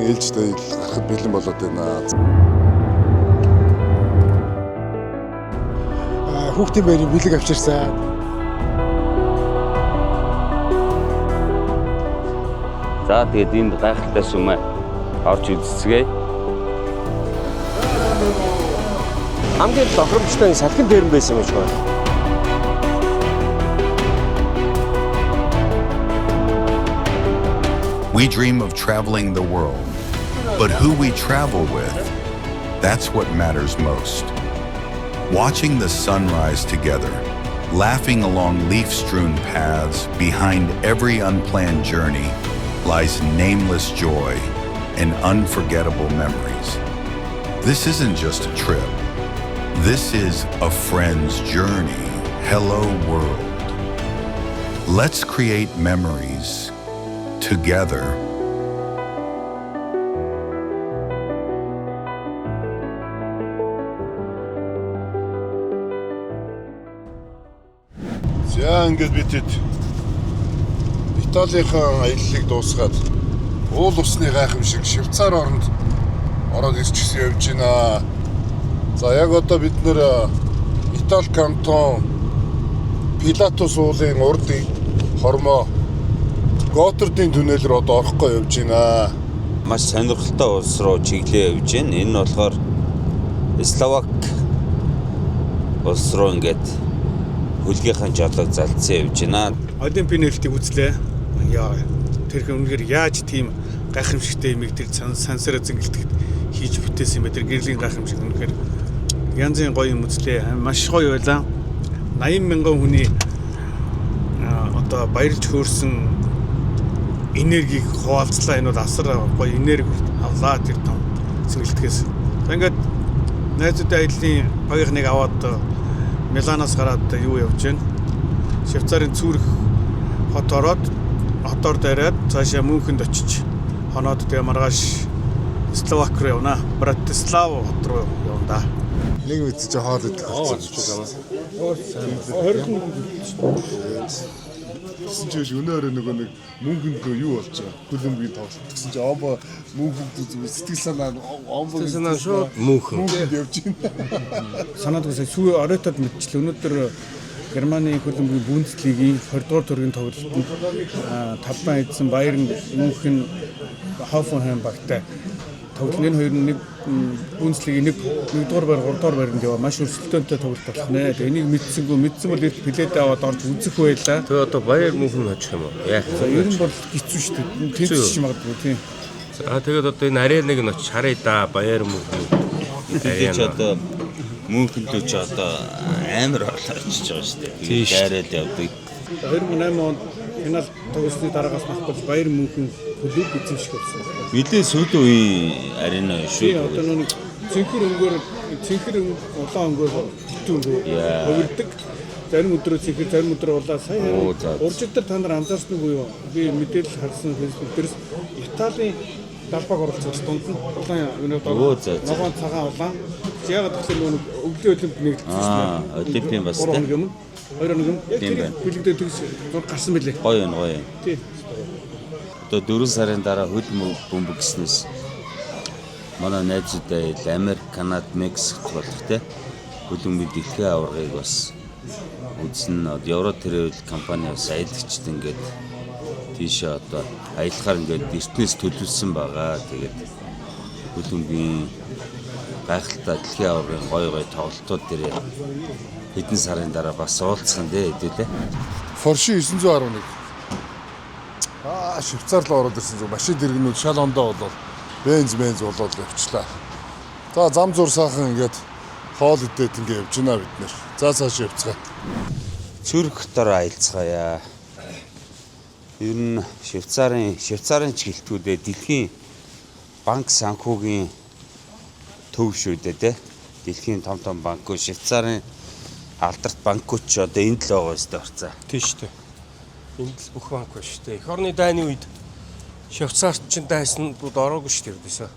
Швецийн ээлжтэй гарахд бэлэн болоод байна. Хүүхдийн байрын бэлэг авчирсан. За тэгээд энд гайхалтай сүмээ орж үзцгээе. Хамгийн тохиромжтой салхин дээр байсан юм шиг байна. We dream of traveling the world, but who we travel with, that's what matters most. Watching the sunrise together, laughing along leaf-strewn paths, behind every unplanned journey lies nameless joy and unforgettable memories. This isn't just a trip. This is a friend's journey. Hello, world. Let's create memories together. За ингээд бид Италийнхаа аяллыг дуусгаад уул усны гайхамшиг Швейцар орнд ороод ирчихсэн явж байна. За яг одоо бид нэр Итали кантон Пилатус уулын урдын хормоо Готтердын түнэл рүү одоо орохгүй явж байна. Маш сонирхолтой улс руу чиглээ явж байна. Энэ нь болохоор Словак улс руу ингээд хөлгийнхаа жолоог залдсан явж байна. Олимпийн нээлтийг үзлээ. Яа, тэрхэн үнэхээр яаж тийм гайхамшигтай юмыг тэр сансараа зингэлтэд хийж бүтээсэн юм бэ? Тэр гэрлийн гайхамшиг үнэхээр янзын гоё юм үзлээ. Маш гоё байлаа. 80,000 хүний одоо баярлж хөөрсөн энергийг хуваалцлаа. Энэ бол асар гоё энерги авлаа тэр том зингэлтгээс. За ингээд найзуудын аяллаа багийнхныг аваад Миланоос гараад юу явж байна? Швейцарын Цюрих хот ороод хотоор дайраад цаашаа Мюнхенд очиж хоноод тэгээ маргааш Словак руу явна. Братислава хот руу явна да. Нэг мэдчих хоол идэх болсон. Гэсэн чинь өнөөрөө нөгөө нэг мөнгөнд юу болж байгаа? Хөлбөмбөгийн тоглолт гэсэн чинь омбо мөнгөнд сэтгэл санаа омбо шууд мөнхөнд явж байна. Санаад үсээ сүү оройтод мэдчихлээ. Өнөөдөр Германы хөлбөмбөгийн Бундслигийн 20 дугаар төргийн тоглолтод 5 эдсэн Байерн Мюнхен Хофенхайм багтай тоглолт. Энэ хоёр нэг Бундслигийн 1 дугаар байр 3 дугаар байранд яваа маш өрсөлдөөнтэй тоглолт болох нэ. Тэгээ энийг мэдсэн бол билет аваад орж үзэх байлаа. Тэгээ одоо Байер Мюнхен очих юм уу? Яах вэ? За ер нь бол хэцүү шүү дээ. Тэнцэж магадгүй тийм. За тэгээд одоо энэ ареныг нь очиж харъя да. Байер Мюнхен. Тэгээд ч одоо Мюнхенд ч одоо амар очиж байгаа шүү дээ. Дайраад явдаг. 2008 онд финал тоглолтын дараагаас нахбал Байер Мюнхен клуб эзэмших болсон. Мэдээ сүүлийн үеийн арена шүү. Тийм одоо нэг цэнхэр улаан өнгөөр битүү өнгөөр зарим өдрөө цэнхэр зарим өдрөө улаан сая уржигдэр та нар анзаарсан уу юу? Би мэдээлэл харсан фэйсбүүк дээрс Италийн далбаг оролцож дунд нь улаан ногоон цагаан улаан. Яг тэгэхээр нөгөө өвлийн олимп нэгдсэн шүү дээ. Олимпийн бас тийм. 2 хоног юм. Яг тэр бэлэгдээ тэгс гарсан мэлээ. Гоё юм. Тийм. Одоо 4 сарын дараа хөл бөмбөг гиснээс манай найзуудаа Америк, Канада, Мексикт болох те хөлбөмбөгийн дэлхийн аваргыг бас үзнэ. Евро Travel компани бас аялагчд ингээд тийшээ одоо аялахаар ингээд эртнээс төлөвлөсөн байгаа. Тэгээд хөлбөмбөгийн гайхалтай дэлхийн аваргын гоё тоглолтууд дээр хэдэн сарын дараа бас уулзсан дээ. Porsche 911. Швейцар руу ороод ирсэн зүг машин дэргнүүд шал ондоо болоод бенз болоод явчлаа. За зам зур сайхан ингээд хоол идээд ингээд явж байна бид нэр. За цааш явцгаа. Цюрих хотоор аялцгаая. Ер нь Швейцарын ч гэлтгүүдээ дэлхийн банк санхүүгийн төв шүү дээ те. Дэлхийн том банкуд Швейцарын алдарт банкуд ч одоо энд л байгаа өстэй орцоо. Тийм шүү дээ. Энд л бүх банк байна шүү дээ. Эх орны дайны үед Швейцарт ч дайснууд ороогүй шүү дээ.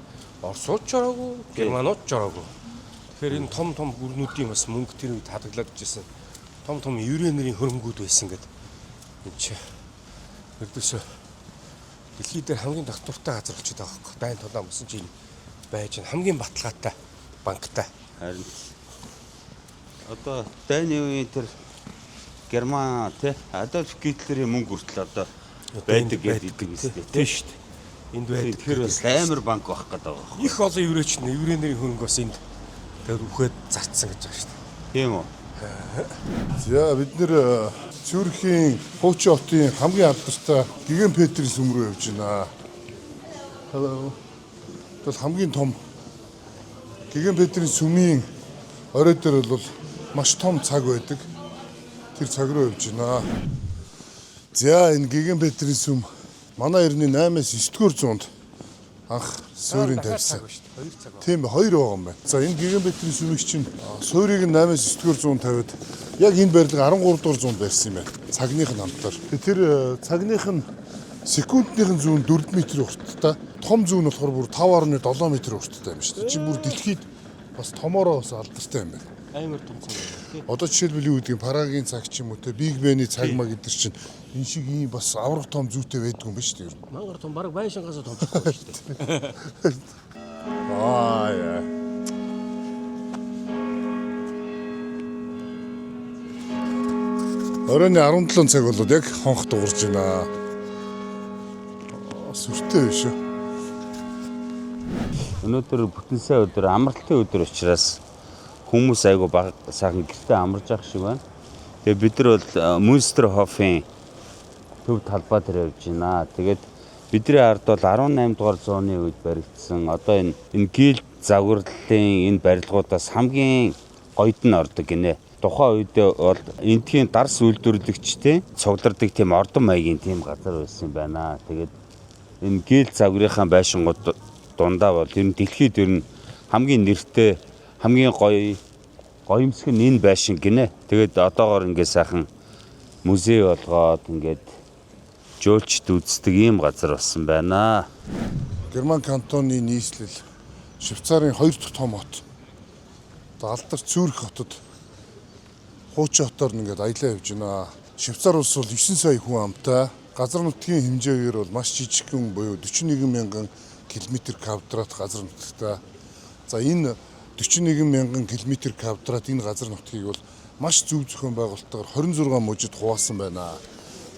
Оросууд ч ороогүй, Германууд ч ороогүй. Тэгэхээр энэ том гүрнүүдийн бас мөнгө тэр үед хадгалаад ижсэн. Том еврей нарын хөрөнгүүд байсан гэдэг. Энд чи ердөөсөө дэлхий дээр хамгийн татвартай газар болчиход байгаа байхгүй. Дайн тулаан болсон чинь байж хамгийн баталгаатай банктай. Харин одоо дайны үеийн тэр Герман тий Адольф Гитлерийн мөнгө хүртэл одоо байдаг гэдэг юм тийм шүү дээ. Энд байдаг. Тэгэхээр бас амар банк байх гэдэг байгаа. Их олон еврейч нь еврейнэрийн хөрөнгө бас энд тэр үхээд зарцсан гэж байгаа шүү дээ. Тийм үү? За бид нэр Цюрхийн Хуучин хотын хамгийн алдартай Гиген Петрийн сүм рүү явж байна. Hello. Тэгвэл хамгийн том Гиген Петрийн сүмийн орой дээр бол маш том цаг байдаг. Тэр цаг руу явж байна. За энэ Гиген Петрийн сүм манай эртний 8-9 9-р зуунд анх суурийг тавьсан. 2 цаг. Тийм 2 байгаа юм байна. За энэ Гиген Петрийн сүмийг чинь суурийг 8-9 9-р зуунд тавиад яг энэ барилга 13 дугаар зуунд барьсан юм байна. Цагных нь хамтаар. Тэр цагных нь секундныхын зүүн 4 м урттай, том зүүн болохоор бүр 5.7 м урттай юм шүү дээ. Чи бүр дэлхийд бас томоороо бас алдартай юм байна. Амар том цаг байна тий. Одоо жишээлбэл юу гэдэг Прагийн цаг ч юм уу те Биг Бений цаг маа гэдэг чинь энэ шиг ийм бас аврах том зүйтэй байдаг юм ба шүү дээ. Мангар том баг байн шангаас томчихгүй шүү дээ. Аа яа. Оройн 17 цаг болоод яг хонх дуурж байна. Сүртэй биш үү? Өнөөдөр бүтэн сая өдөр амралтын өдөр учраас хүмүүс айгу баг сайхан гэртээ амарч явах шиг байна. Тэгээ бид нар бол Мюнстерхофын төв талбай дээр явж байна. Тэгээд бидний ард бол 18 дугаар зууны үед баригдсан одоо энэ гил загварлалын энэ барилгуудаас хамгийн гоёд нь ордог гинэ. Тухайн үед бол энтхийн дарс үйлдвэрлэгчтэй цуглардаг тийм ордон маягийн тийм газар байсан байна. Тэгээд энэ гил загврынхаа байшингууд дундаа бол ер нь дэлхийд ер нь хамгийн нэртэй хамгийн гоёмсог нь энэ байшин гинэ. Тэгээд одоогоор ингээд сайхан музей болгоод ингээд жуулчд үздэг ийм газар болсон байна. Герман кантоны нийслэл Швейцарын 2 дахь том хот. Одоо алдар Цюрих хотод Хуучин хотоор ингээд аялаа явж байна. Швейцар улс бол 9 сая хүн амтай. Газар нутгийн хэмжээгээр бол маш жижигхэн буюу 41 мянган км квадрат газар нутагтай. За энэ 41 мянган км квадрат энэ газар нутгийг бол маш зөв зохион байгуулалтаар 26 мужид хуваасан байна.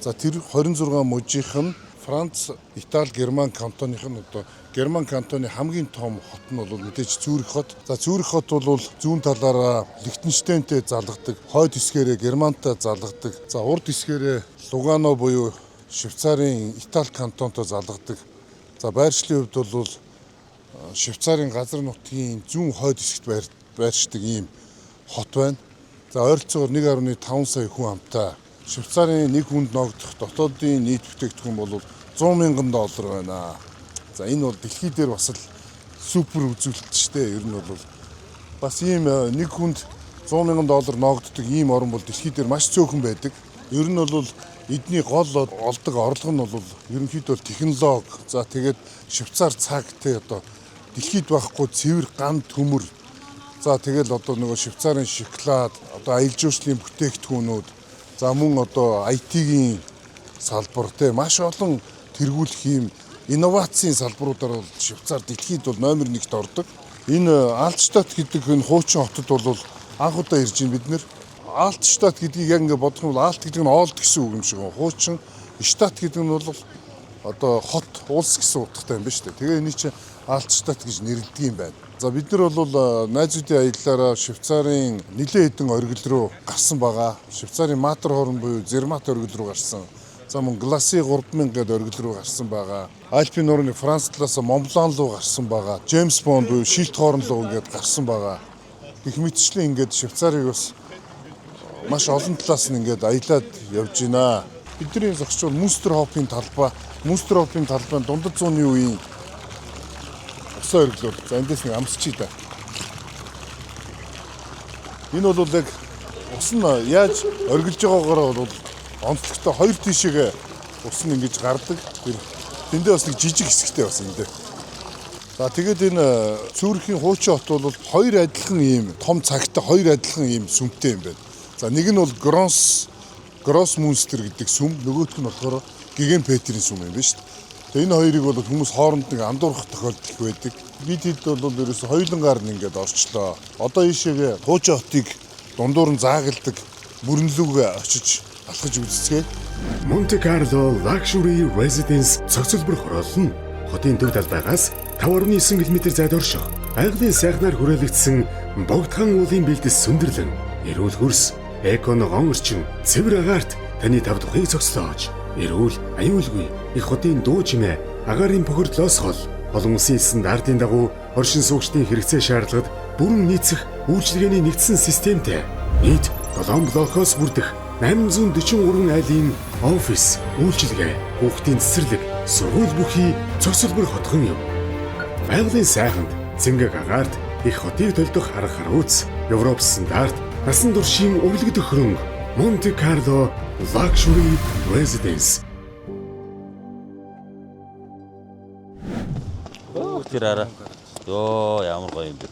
За тэр 26 мужийнх нь Франц, Итали, Герман кантоных нь одоо Герман кантоны хамгийн том хот нь бол мэдээж Цюрих хот. За Цюрих хот бол зүүн талаараа Лихтенштейнтэй залгадаг, хойд хэсгээрээ Германтай залгадаг. За урд хэсгээрээ Лугано буюу Швейцарын Итали кантонтой залгадаг. За байршлын хувьд бол Швейцарын газар нутгийн зүүн хойд хэсэгт байршдаг ийм хот байна. За ойролцоогоор 1.5 сая хүн амтай. Швейцарын нэг хүнд ногдох дотоодын нийт бүтээгдэхүүн бол 100 мянган доллар байна. За энэ бол дэлхий дээр бас л супер үзүүлэлт шүү дээ. Ер нь бол бас ийм нэг хүнд 100 мянган доллар ногддог ийм орн бол дэлхий дээр маш цөөхөн байдаг. Ер нь бол эдний гол олдог орлого нь бол ерөнхийдөө технологи. За тэгээд Швейцар цаг те одоо дэлхийд байхгүй цэвэр ган төмөр. За тэгэл одоо нөгөө Швейцарын шоколад, одоо аялал жуулчлалын бүтээгдэхүүнүүд, за мөн одоо IT-ийн салбар те маш олон тэргүүлэх юм инновацийн салбаруудаар бол Швейцар дэлхийд бол номер 1-т ордог. Энэ Альтштадт гэдэг энэ хуучин хотод бол анх удаа ирж байна бид нэр. Альтштадт гэдгийг яг ингээд бодох юм бол Альт гэдэг нь оолд гэсэн үг юм шиг байна. Хуучин штат гэдэг нь бол одоо хот, улс гэсэн утгатай юм байна шүү дээ. Тэгээ энэ чинь Альтштадт гэж нэрлэдэг юм байна. За бид нар бол найзуудын аяллаараа Швейцарын нэлээд хэдэн оргил руу гарсан байгаа. Швейцарын Маттерхорн буюу Зермат оргил руу гарсан. За мөн Гласи 3000 гээд оргил руу гарсан байгаа. Альпийн нуурны Франц талаас Монблан руу гарсан байгаа. Джеймс Бонд буюу Шилтхорн руу ингээд гарсан байгаа. Их мэтчлэн ингээд Швейцарыг бас маш олон талаас нь ингээд аялаад явж байна. Бидний зогсч бол Мюнстерхофын талбай. Мюнстерхофын талбай дундад зууны үеийн усан оргилууд. За эндээс нэг амсчий да. Энэ бол яг ус нь яаж оргилж байгаагаар бол онцлогтой хоёр тишээгээ ус нь ингэж гардаг. Тэндээ бас нэг жижиг хэсэгтэй бас энэ дээр. За тэгээд энэ Цюрхийн хуучин хот бол хоёр адилхан ийм том цагтай хоёр адилхан ийм сүмтэй юм байна. За нэг нь бол Гросс Мюнстер гэдэг сүм, нөгөөх нь болохоор Гиген Петрийн сүм юм байна шүү дээ. Тэгээ энэ хоёрыг бол хүмүүс хооронд нэг андуурах тохиолдол их байдаг. Бид хэд бол ерөөсө хоёулангаар нь ингээд орчлоо. Одоо ийшээгээ Туужаа хотыг дундуур нь заагалдаг мөрөнлөг очиж алхаж үзцгээе. Monte Carlo Luxury Residence цогцлбор хороол нь хотын төв талбайгаас 5.9 км зайд орших. Байгалийн сайхнаар хүрээлэгдсэн богдхан уулын бэлдэс сүндэрлэн, эрүүл хөрс, эконогон орчин, цэвэр агаарт таны тав тухыг цогцлоож, эрүүл, аюулгүй их хотын дуу чимээ, агаарын бохирдлоос хол, олон улсын стандартын дагуу оршин суугчдын хэрэгцээ шаардлагад бүрэн нийцэх үйлчилгээний нэгдсэн системтэй. Нийт 7 блокоос бүрдэх 843 айлын офис, үйлчилгээ, хүүхдийн цэцэрлэг, сургууль бүхий цогцлбор хотхон юм. Байгалийн сайханд Цэнгэг агаарт их хотыг төлдөх арга харууц, Европ стандарт, насан туршийн өвлөгдөх хөрөнгө Monte Carlo Luxury Residence. Тэр араа. Йоо ямар гоё юм бэ.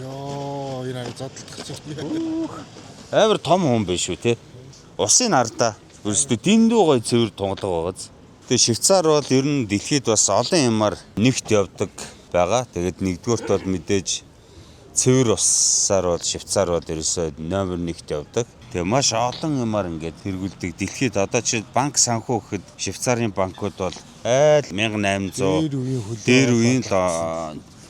Йоо, энэ задлах чинь. Амар том хүн биш үү те. Усын ардаа өөрөөсөө дэндүү гоё цэвэр тунгадаг байгааз. Тэгээ Швейцар бол ер нь дэлхийд бас олон юмар нэгт явдаг байгаа. Тэгээд нэгдүгээрт бол мэдээж цэвэр усаар бол Швейцар бол ерөөсөө номер 1-т явдаг. Тэгээ маш олон юмар ингээд хэрэгүүлдэг. Дэлхийд одоо чи банк санхүү гэхэд Швейцарын банкуд бол айл 1800 дээр үеийн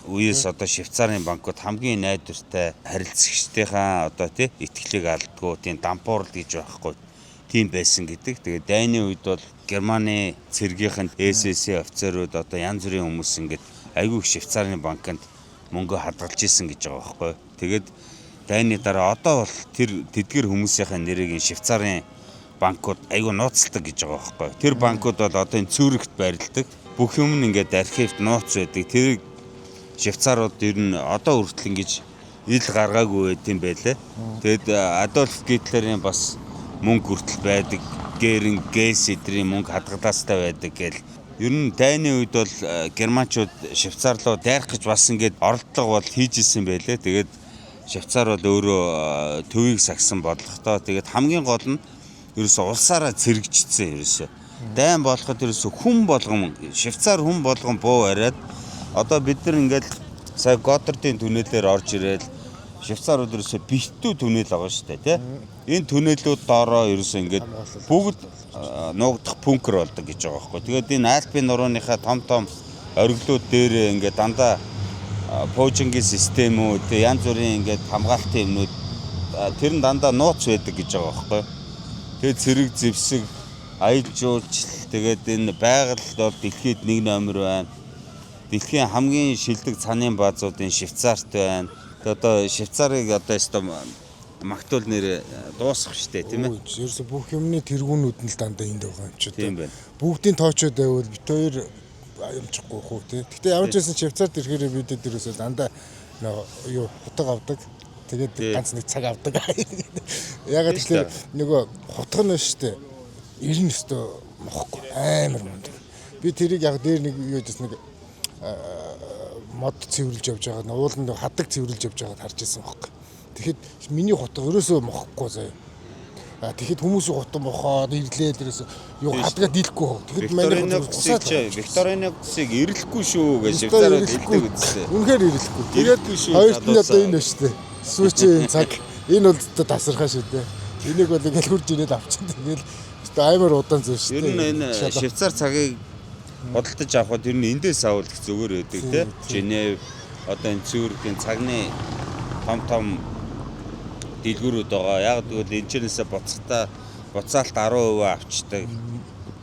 үеэс одоо Швейцарын банкуд хамгийн найдвартай харилцагчдынхаа одоо тий итгэлийг алдгүй тийм дампуурл гэж байхгүй. Тийм байсан гэдэг. Тэгээд дайны үед бол Германы цэргийнхэн СС офицерууд одоо янз бүрийн хүмүүс ингээд айгүй их Швейцарын банкнд мөнгө хадгалж исэн гэж байгаа байхгүй. Тэгээд дайны дараа одоо бол тэр тэдгэр хүмүүсийн нэрийг Швейцарын банкуд айгүй нууцлдаг гэж байгаа байхгүй. Тэр банкуд бол одоо энэ Цюрихт байрладаг. Бүх юм нь ингээд архивт нууц байдаг. Тэр Швейцарууд ер нь одоо хүртэл ингэж ил гаргаагүй байт юм байлээ. Тэгэд Адольф Гитлерийн бас мөнгө хүртэл байдаг. Геринг, Гесс эдрийн мөнгө хадгалаастай байдаг гэл. Ер нь дайны үед бол германчууд Швейцар руу дайрах гэж бас ингээд оролдлого бол хийж исэн байлээ. Тэгээд Швейцар бол өөрөө төвийг сагсан бодлоготой. Тэгээд хамгийн гол нь ерөөсө улсаараа цэрэгжчихсэн ерөөсө. Дайн болоход ерөөсө хүн болгон Швейцар хүн болгон буу бариад одоо бид нар ингээд сая Готтердын түнэлээр орж ирээд Швейцар бол ерөөсө битүү түнэл байгаа шүү дээ тий. Энэ түнэлүүд доороо ерөөсө ингээд бүгд нуугдах бункер болдог гэж байгаа байхгүй. Тэгээд энэ Альпийн нурууныхаа том ориглууд дээр ингээд дандаа поужингийн системүүд янз бүрийн ингээд хамгаалтын юмнууд тэр нь дандаа нууц байдаг гэж байгаа байхгүй. Тэгээд цэрэг зэвсэг, аял жуулчлал тэгээд энэ байгаль бол дэлхийд 1 номер байна. Дэлхийн хамгийн шилдэг цанын баазуудын Швейцарт байна. Одоо Швейцарыг одоо өстө магтуул нэр дуусгах штэ тийм ээ. Ерөөсө бүх юмны тэргүүнүүд нь л дандаа энд байгаа юм чи. Тийм байна. Бүгдийн тоочод байвал бит хоёр амжихгүй хөө тий. Гэтэ ямар ч байсан Швейцарт ирэхээр бидэд ерөөсө дандаа юу хутга авдаг. Тэгээд ганц нэг цаг авдаг. Ягаад гэвэл нөгөө хутга нь штэ. Ирнэ өстө мохгүй амар мундаг. Би тэрийг яг дээр нэг юу гэсэн нэг мод цэвэрлж явж байгаа. Ууланд хадаг цэвэрлж явж байгааг харж ирсэн байхгүй. Тэгэхэд миний хутга ерөөсөө мохгүй заяа. Тэгэхэд хүмүүсийн хутга мохоод ирлээд ерөөсөө юу хадгаа дийлэхгүй. Тэгэхэд манай Викториноксыг ирлэхгүй шүү гэж Швейцарууд хэлдэг үзсэн. Үнэхээр ирлэхгүй. Тэгээд хоёрт нь одоо энэ шүү дээ. Сүүчийн цаг энэ бол одоо тасархаа шүү дээ. Энийг бол ингээл хурж ирээд авчихсан. Тэгэл амар удаан зөө шүү дээ. Ер нь энэ Швейцар цагийг бодолтож авахд ер нь эндээс авах зүгээр байдаг тий. Женев одоо энэ Цюрихийн цагны том дэлгүүрүүд байгаа. Яг тэгвэл энэчнээсээ буцаалт 10% авчдаг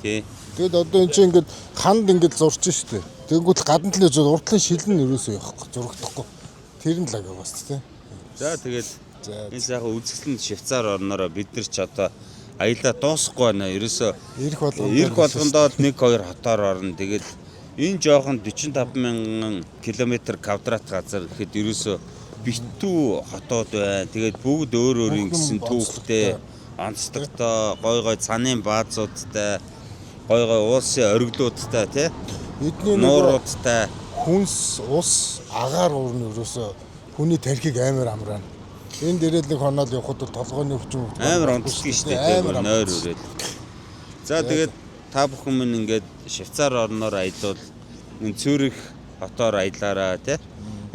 тий. Тэгэд одоо энэ чинь ингээд ханд ингээд зурч штэ. Тэгэнгүүт гадна талын уртлын шилэн ерөөсөө явахгүй зурагдахгүй. Тэр нь л ага бас тий. За тэгээд энэ сайхан үзэсгэлэн Швейцар орнороо бид нар ч одоо аялаа дуусахгүй байна. Ерөөсөө ирэх болгондоо 1-2 хотоор орно. Тэгээд энэ жоохон 45,000 км квадрат газар гэхэд ерөөсөө битүү хотууд байна. Тэгээд бүгд өөр өөрийн гэсэн түүхтэй, онцлогтой, гой цанын баазуудтай, гой уулсын ориглуудтай тий. Эдний нууруудтай хүнс, ус, агаар уурн ерөөсөө хүний тархийг амар амраана. Энэ дээрээ нэг хоноод явхад толгойн өвчин амар онцлог шүү дээ. Амар нойр өрөөл. За тэгээд та бүхэн минь ингээд Швейцар орноор аялал энэ Цюрих хотоор аялаараа тий.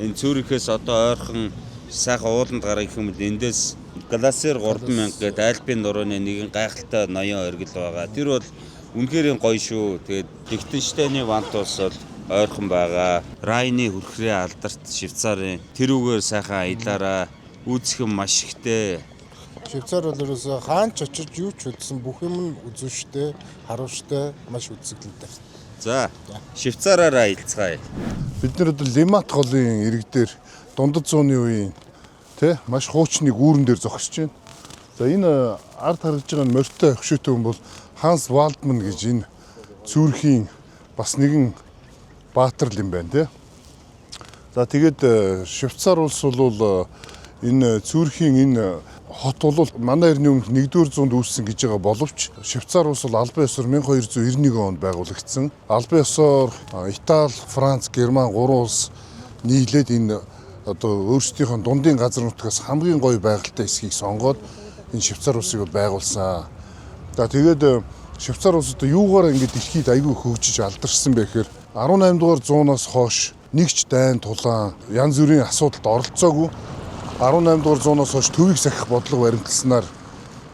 Энэ Цюрихээс одоо ойрхон сайхан ууланд гарах юм бол эндээс Гласер 3000 гээд Альпийн нурууны нэгэн гайхалтай ноён оргил байгаа. Тэр бол үнэхээр гоё шүү. Тэгээд Лихтенштейний Вантус бол ойрхон байгаа. Райны хүрхрээ алдарт Швейцарын тэрүүгээр сайхан аялаараа үзэх юм маш ихтэй. Швейцар бол ерөөсөө хаан ч очиж юу ч үзсэн бүх юм нь үзүүштэй, харуулштай, маш үзэсгэлэнтэй. За, Швейцараар аялцгаая. Бид нар одоо Лимат голын ирэг дээр дундад зууны үеийн тэ маш хуучны гүүрэн дээр зогсож байна. За энэ ард харагдж байгаа морьтой хөшөөтэй хүн бол Ханс Валдман гэж энэ Цюрхийн бас нэгэн баатар юм байна тэ. За тэгээд Швейцар улс бол энэ Цюрхийн энэ хот бол манай эртний өмнө 1-р зуунд үүссэн гэж байгаа боловч Швейцар улс бол албан ёсоор 1291 онд байгуулагдсан. Албан ёсоор Итали, Франц, Герман 3 улс нийлээд энэ одоо өөрсдийнхөө дундын газар нутгаас хамгийн гоё байгальтай хэсгийг сонгоод энэ Швейцар улсыг байгуулсан. За тэгээд Швейцар улс одоо юугаар ингэж дэлхийд айгүй хөгжиж алдарсан бэ гэхээр 18 дугаар зуунаас хойш нэгч дайн тулаан янз бүрийн асуудалд оролцоогүй 18 дугаар зуунаас хойш төвийг сахих бодлого баримтласнаар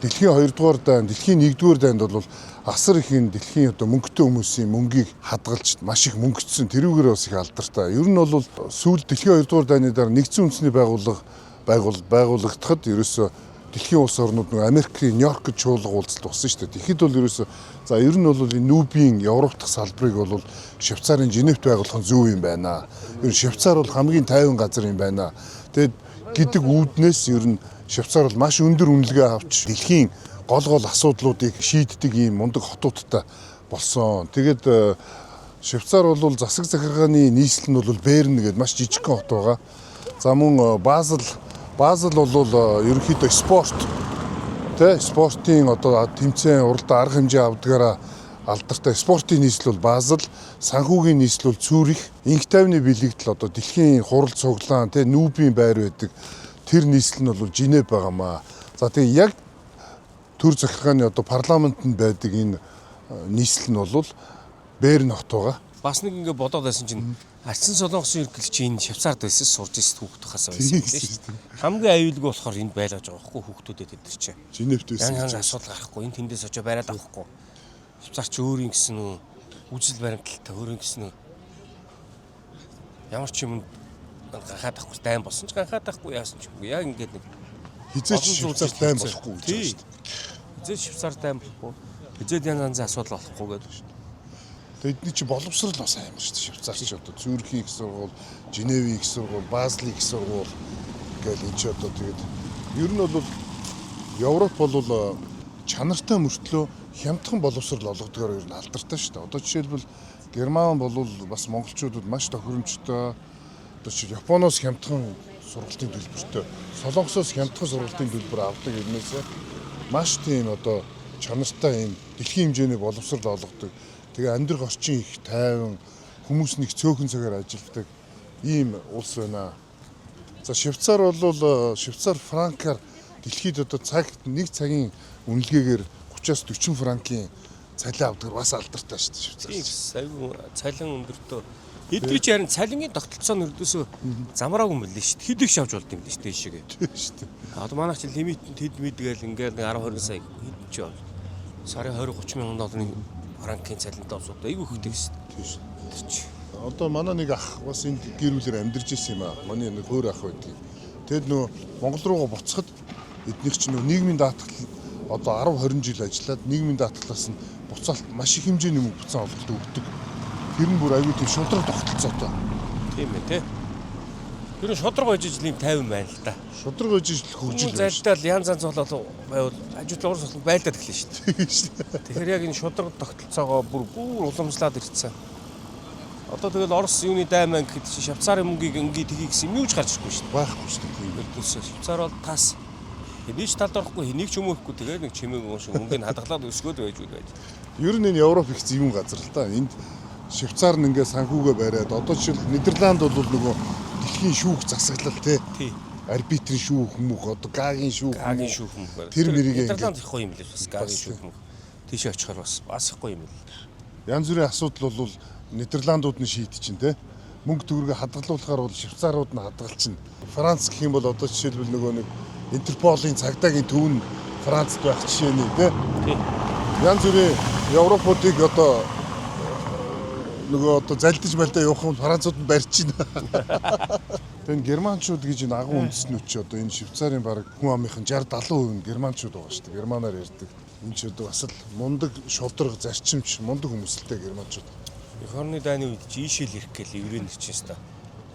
дэлхийн 2 дугаар дайн, дэлхийн 1 дугаар дайнд бол асар их энэ дэлхийн одоо мөнгөтэй хүмүүсийн мөнгийг хадгалж маш их мөнгөцсөн тэрүүгээр бас их алдартай. Ер нь бол сүүл дэлхийн 2 дугаар дайны дараа нэгдсэн үндэсний байгуулагдахад ерөөсөө дэлхийн улс орнууд нэг Америкийн Нью-Йорк гэж чуулга уулзалт болсон шүү дээ. Тэгэхэд бол ерөөсөө за ер нь бол энэ Нүүбийн Европ дахь салбарыг бол Швейцарын Женевт байгуулах нь зөв юм байна. Ер нь Швейцар бол хамгийн тайван газар юм байна. Тэгээд гэдэг үүднээс ер нь Швейцар бол маш өндөр үнэлгээ авч дэлхийн гол асуудлуудыг шийддэг ийм мундаг хотуудтай болсон. Тэгээд Швейцар бол засаг захиргааны нийслэл нь бол Берн гэдэг маш жижигхэн хот байгаа. За мөн Базел бол ерөнхийдөө спорт тэ спортын одоо тэмцээн уралдаан арга хэмжээ авдгаараа алдартай спортын нийслэл бол Базел, санхүүгийн нийслэл бол Цюрих, инх тайвны бэлэгдэл одоо дэлхийн хурал цуглаан тэ Нүүбийн байр байдаг. Тэр нийслэл нь бол Женев байгаамаа. За тэгээ яг төр захиргааны одоо парламентод байдаг энэ нийслэл нь бол Берн хот байгаа. Бас нэг ингэ бодоод байсан чинь Ардсан Солонгосын ерөнхийлөгч энэ Швейцард байсан сурж ирсэн хүүхэд хасаа байсан юм шүү дээ. Хамгийн аюулгүй болохоор энд байлгаж байгаа байхгүй хүүхдүүдэд эдэр чинь. Женевт байсан. Ян асуудал гарахгүй энэ тэндээс очиж бариад авахгүй. Швейцар ч өөрийн гэсэн үү үжил баримталтай өөрийн гэсэн үү ямар ч юм ганхаад авахгүй дайм болсон ч ганхаад авахгүй яасан ч үгүй яг ингээд нэг хизээч Швейцар дайм болохгүй гэж байна шүү дээ. Хизээч Швейцар дайм болохгүй. Хизээд янз янзын асуудал болохгүй гэдэг шүү дээ. Тэдний чи боловсрал бас амар шүү дээ. Швейцар ч одоо Цюрхийн их сургууль, Женевийн их сургууль, Базлийн их сургууль гэхэл энэ ч одоо тэгээд ер нь бол Европ бол чанартай мөртлөө хямдхан боловсрал олгодгоор ер нь алдартай шүү дээ. Одоо жишээлбэл Герман бол бас монголчуудад маш тохиромжтой. Одоо чи Японоос хямдхан сургалтын төлбөртэй, Солонгосоос хямдхан сургалтын төлбөр авдаг юмнээсээ маш тийм одоо чанартай юм дэлхийн хэмжээний боловсрал олгодог. Тэгээ амьдрах орчин их тайван хүмүүс нэг цөөхөн цагаар ажилладаг ийм улс байна. За Швейцар бол Швейцар франкаар дэлхийд одоо цагт нэг цагийн үнэлгээгээр 30-аас 40 франкийн цалин авдаг бас алдартай шүү дээ Швейцар. Тийм цалин өндөртөө. Эдгээр чи харин цалингийн тогтолцоо нь өрдөөсөө замраагүй юм л шүү дээ. Хэд их шавж болд юм л шүү дээ шигээ. Тийм шүү дээ. Одоо манайх чи лимит хэд мэдгээл ингээд 10 20 сая хэд ч бол сарын 20 30 мянган долларын франкийн цалинтай усуудаа айгүй хөхтэй шүү дээ. Одоо манай нэг ах бас энд гэр бүлээр амьдарч ирсэн юм аа. Манай нэг өөр ах байдаг. Тэгэд нөө Монгол руугаа буцахад эднийх чинь нөө нийгмийн даатгал одоо 10 20 жил ажиллаад нийгмийн даатгалаас нь буцаалт маш их хэмжээний мөнгө буцаан олголт өгдөг. Тэр нь бүр аюул тийм шудраг тогтолцоотой. Тийм ээ тий. Тэр нь шудраг ажил юм 50 байна л да. Шудраг ажил хөгжил байна. Зайлтал янз янз болол байвал ажил уурс болох байлдаад эхлэв шүү дээ. Тэгэхээр яг энэ шудраг тогтолцоогоо бүр уламжлаад ирсэн. Одоо тэгэл Орос юуны дайман гэхэд Швейцарын мөнгийг ингээ тгий гэсэн юм юу ч гарч ирэхгүй шүү дээ. Байхгүй шүү дээ. Швейцар бол тас. Энийг ч талд орохгүй, энийг ч өмөөхгүй тэгээд нэг чимээг уушиг мөнгөний хадгалаад өсгөөд байж байж. Ер нь энэ Европ их зөвүүн газар л та. Энд Швейцар нь ингээ санхүүгээ бариад одоо жишээл Нидерланд бол нөгөө дэлхийн шүүх засаглал тий. Арбитрийн шүүх мөх одоо Гагийн шүүх. Гагийн шүүх мөх. Тэр мэрийг Нидерланд их гоё юм л бас Гагийн шүүх мөх. тийш очихоор бас их гоё юм л. Янз бүрийн асуудал бол Нидерландууд нь шийдчихин те. Мөнгө төгрөгийг хадгалуулахаар бол Швейцарууд нь хадгалчихна. Франц гэх юм бол одоо жишээлбэл нөгөө нэг Интерполийн цагдаагийн төв нь Францд байх жишээний те. Янз бүрийн Европуудыг одоо нөгөө одоо залдиж малдаа явах нь Францууд нь барьж байна. Тэгээд германчууд гэж энэ агуу үндэстнүүд чи одоо энэ Швейцарын баг хүн амынхын 60-70% нь германчууд байгаа шүү дээ. Германаар ярьдаг. Энэ ч одоо бас л мундаг шудраг зарчимч, мундаг хүмүүстэй германчууд. Эх орны дайны үед жишээл ирэх гээл еврей нэрчээс та.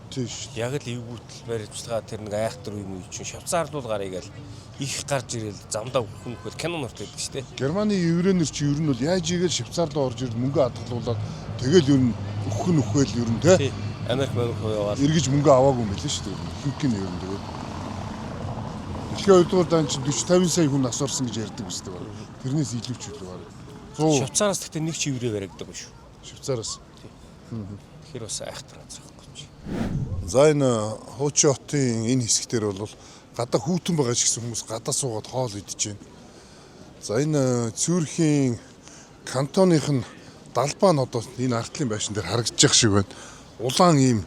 Тийш. Яг л эвгүүтэл баримтлагаа тэр нэг айхтар үе чинь Швейцард бол гарыг гээл их гарч ирэл замдаа хөнөхөл кино нурт байдаг шүү дээ. Германы еврейнэр чи ер нь бол яаж игээл Швейцард орж ирэл мөнгө хадгалуулаад тэгэл ер нь өхөөл ер нь те. Америк яваад эргэж мөнгө аваагүй юм билээ шүү дээ. Хинкэн ер нь тэгээд. Дэлхийн 2 дугаар дан чи 40-50 сая хүн нас орсон гэж ярьдаг үстэй байна. Тэрнээс илүү ч илүү байна. 100 Швейцараас гэхдээ нэг ч еврей баригддаг шүү. Швейцараас. Тэгэхээр бас айхтар азахгүй чи. За энэ Хуучин хотын энэ хэсгээр бол гадаа хүүтэн байгаа ч гэсэн хүмүүс гадаа суугаад хоол идэж байна. За энэ Цюрхийн кантоных нь далбаа нь одоо энэ артлын байшин дээр харагдчих шиг байна. Улаан ийм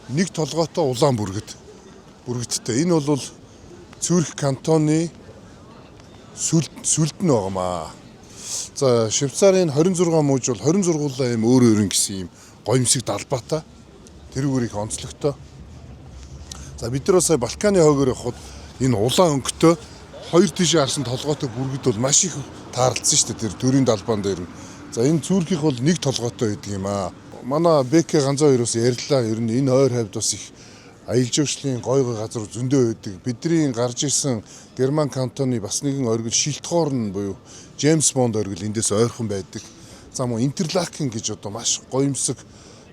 нэг толгойтой улаан бүргэдтэй. Энэ бол Цюрх кантоны сүлд нь байгаамаа. За Швейцарын 26 мууж бол 26 ийм өөр гэсэн ийм гоёмсог далбаатай. Тэрүүгээр их онцлогтой. За бид нар сая Балканы хойгоор явхад энэ улаан өнгөтэй хоёр тишээ харсан толгойтой бүргэд бол маш их таарлцсан шүү дээ. Тэр төрийн далбаан дээр. За энэ Цюрхийнх бол нэг толгойтой байдаг юм аа. Манай Бэкэ ганцаа хоёроос ярьлаа. Ер нь энэ хоёр хавьд бас их аялал жуулчлалын гой газар зөндөө байдаг. Бидний гарч ирсэн Герман кантоны бас нэгэн оргил Шилтхорн буюу Джеймс Бонд оргил эндээс ойрхон байдаг. За мөн Интерлакен гэж одоо маш гоёмсог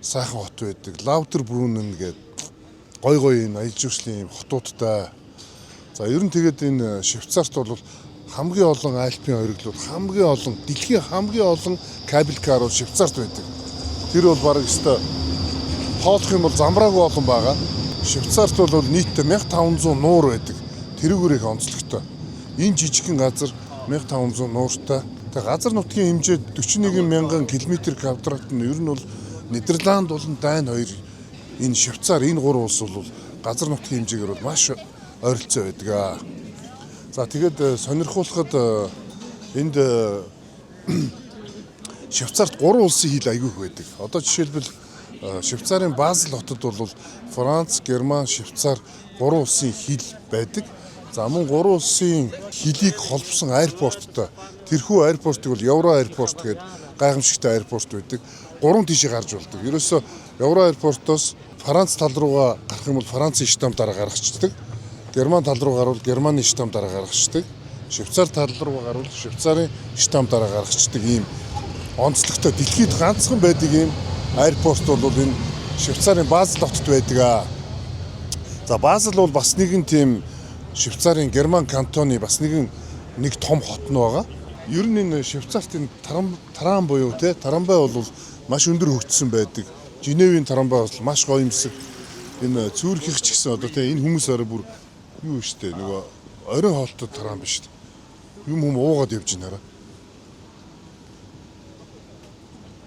сайхан хот байдаг. Лаутер-Брунен гэдэг гой энэ аялал жуулчлалын хотуудтай. За ер нь тэгээд энэ Швейцарт бол хамгийн олон Альпийн оргилууд, хамгийн олон дэлхийн хамгийн олон кабель-кар бол Швейцарт байдаг. Тэр бол бараг өстой тоолох юм бол замраагүй олон байгаа. Швейцарт бол нийтдээ 1500 нуур байдаг. Тэрүүгээр их онцлогтой. Энэ жижигхэн газар 1500 нууртай. Тэгээ газар нутгийн хэмжээ 41,000 км². нь ер нь бол Нидерланд болон Дани хоёр энэ Швейцар энэ гурван улс бол газар нутгийн хэмжээгээр бол маш ойролцоо байдаг. За тэгээд сонирхуулахад энд Швейцарт 3 улсын хил аягүй их байдаг. Одоо жишээлбэл Швейцарын Базел хотод бол Франц, Герман, Швейцар 3 улсын хил байдаг. За мөн 3 улсын хилийг холбосон аэропорттой. Тэрхүү аэропортыг бол Евро аэропорт гэдэг гайхамшигтай аэропорт байдаг. 3 тишээ гарч болдог. Ерөөсөө Евро аэропортоос Франц тал руугаа гарах юм бол Францын штамп дараа гаргацдаг. Герман тал руу гарвал Германы штамп дараа гаргацдаг. Швейцар тал руу гарвал Швейцарын штамп дараа гаргацдаг ийм онцлогтой дэлхийд ганцхан байдаг ийм аэропорт бол энэ Швейцарын Базел хотод байдаг. За Базел бол бас нэгэн тийм Швейцарын Герман кантоны бас нэг том хот нь байгаа. Ер нь энэ Швейцарт энэ Таран буюу те Таранбай бол маш өндөр хөгжсөн байдаг. Женевийн Таранбай бол маш гоёмсог. Энэ Цюрхийнх ч гэсэн одоо те энэ хүмүүс орой бүр юу штэ нөгөө оройн хоолтой Таран биш штэ. Юм уугаад явж байна.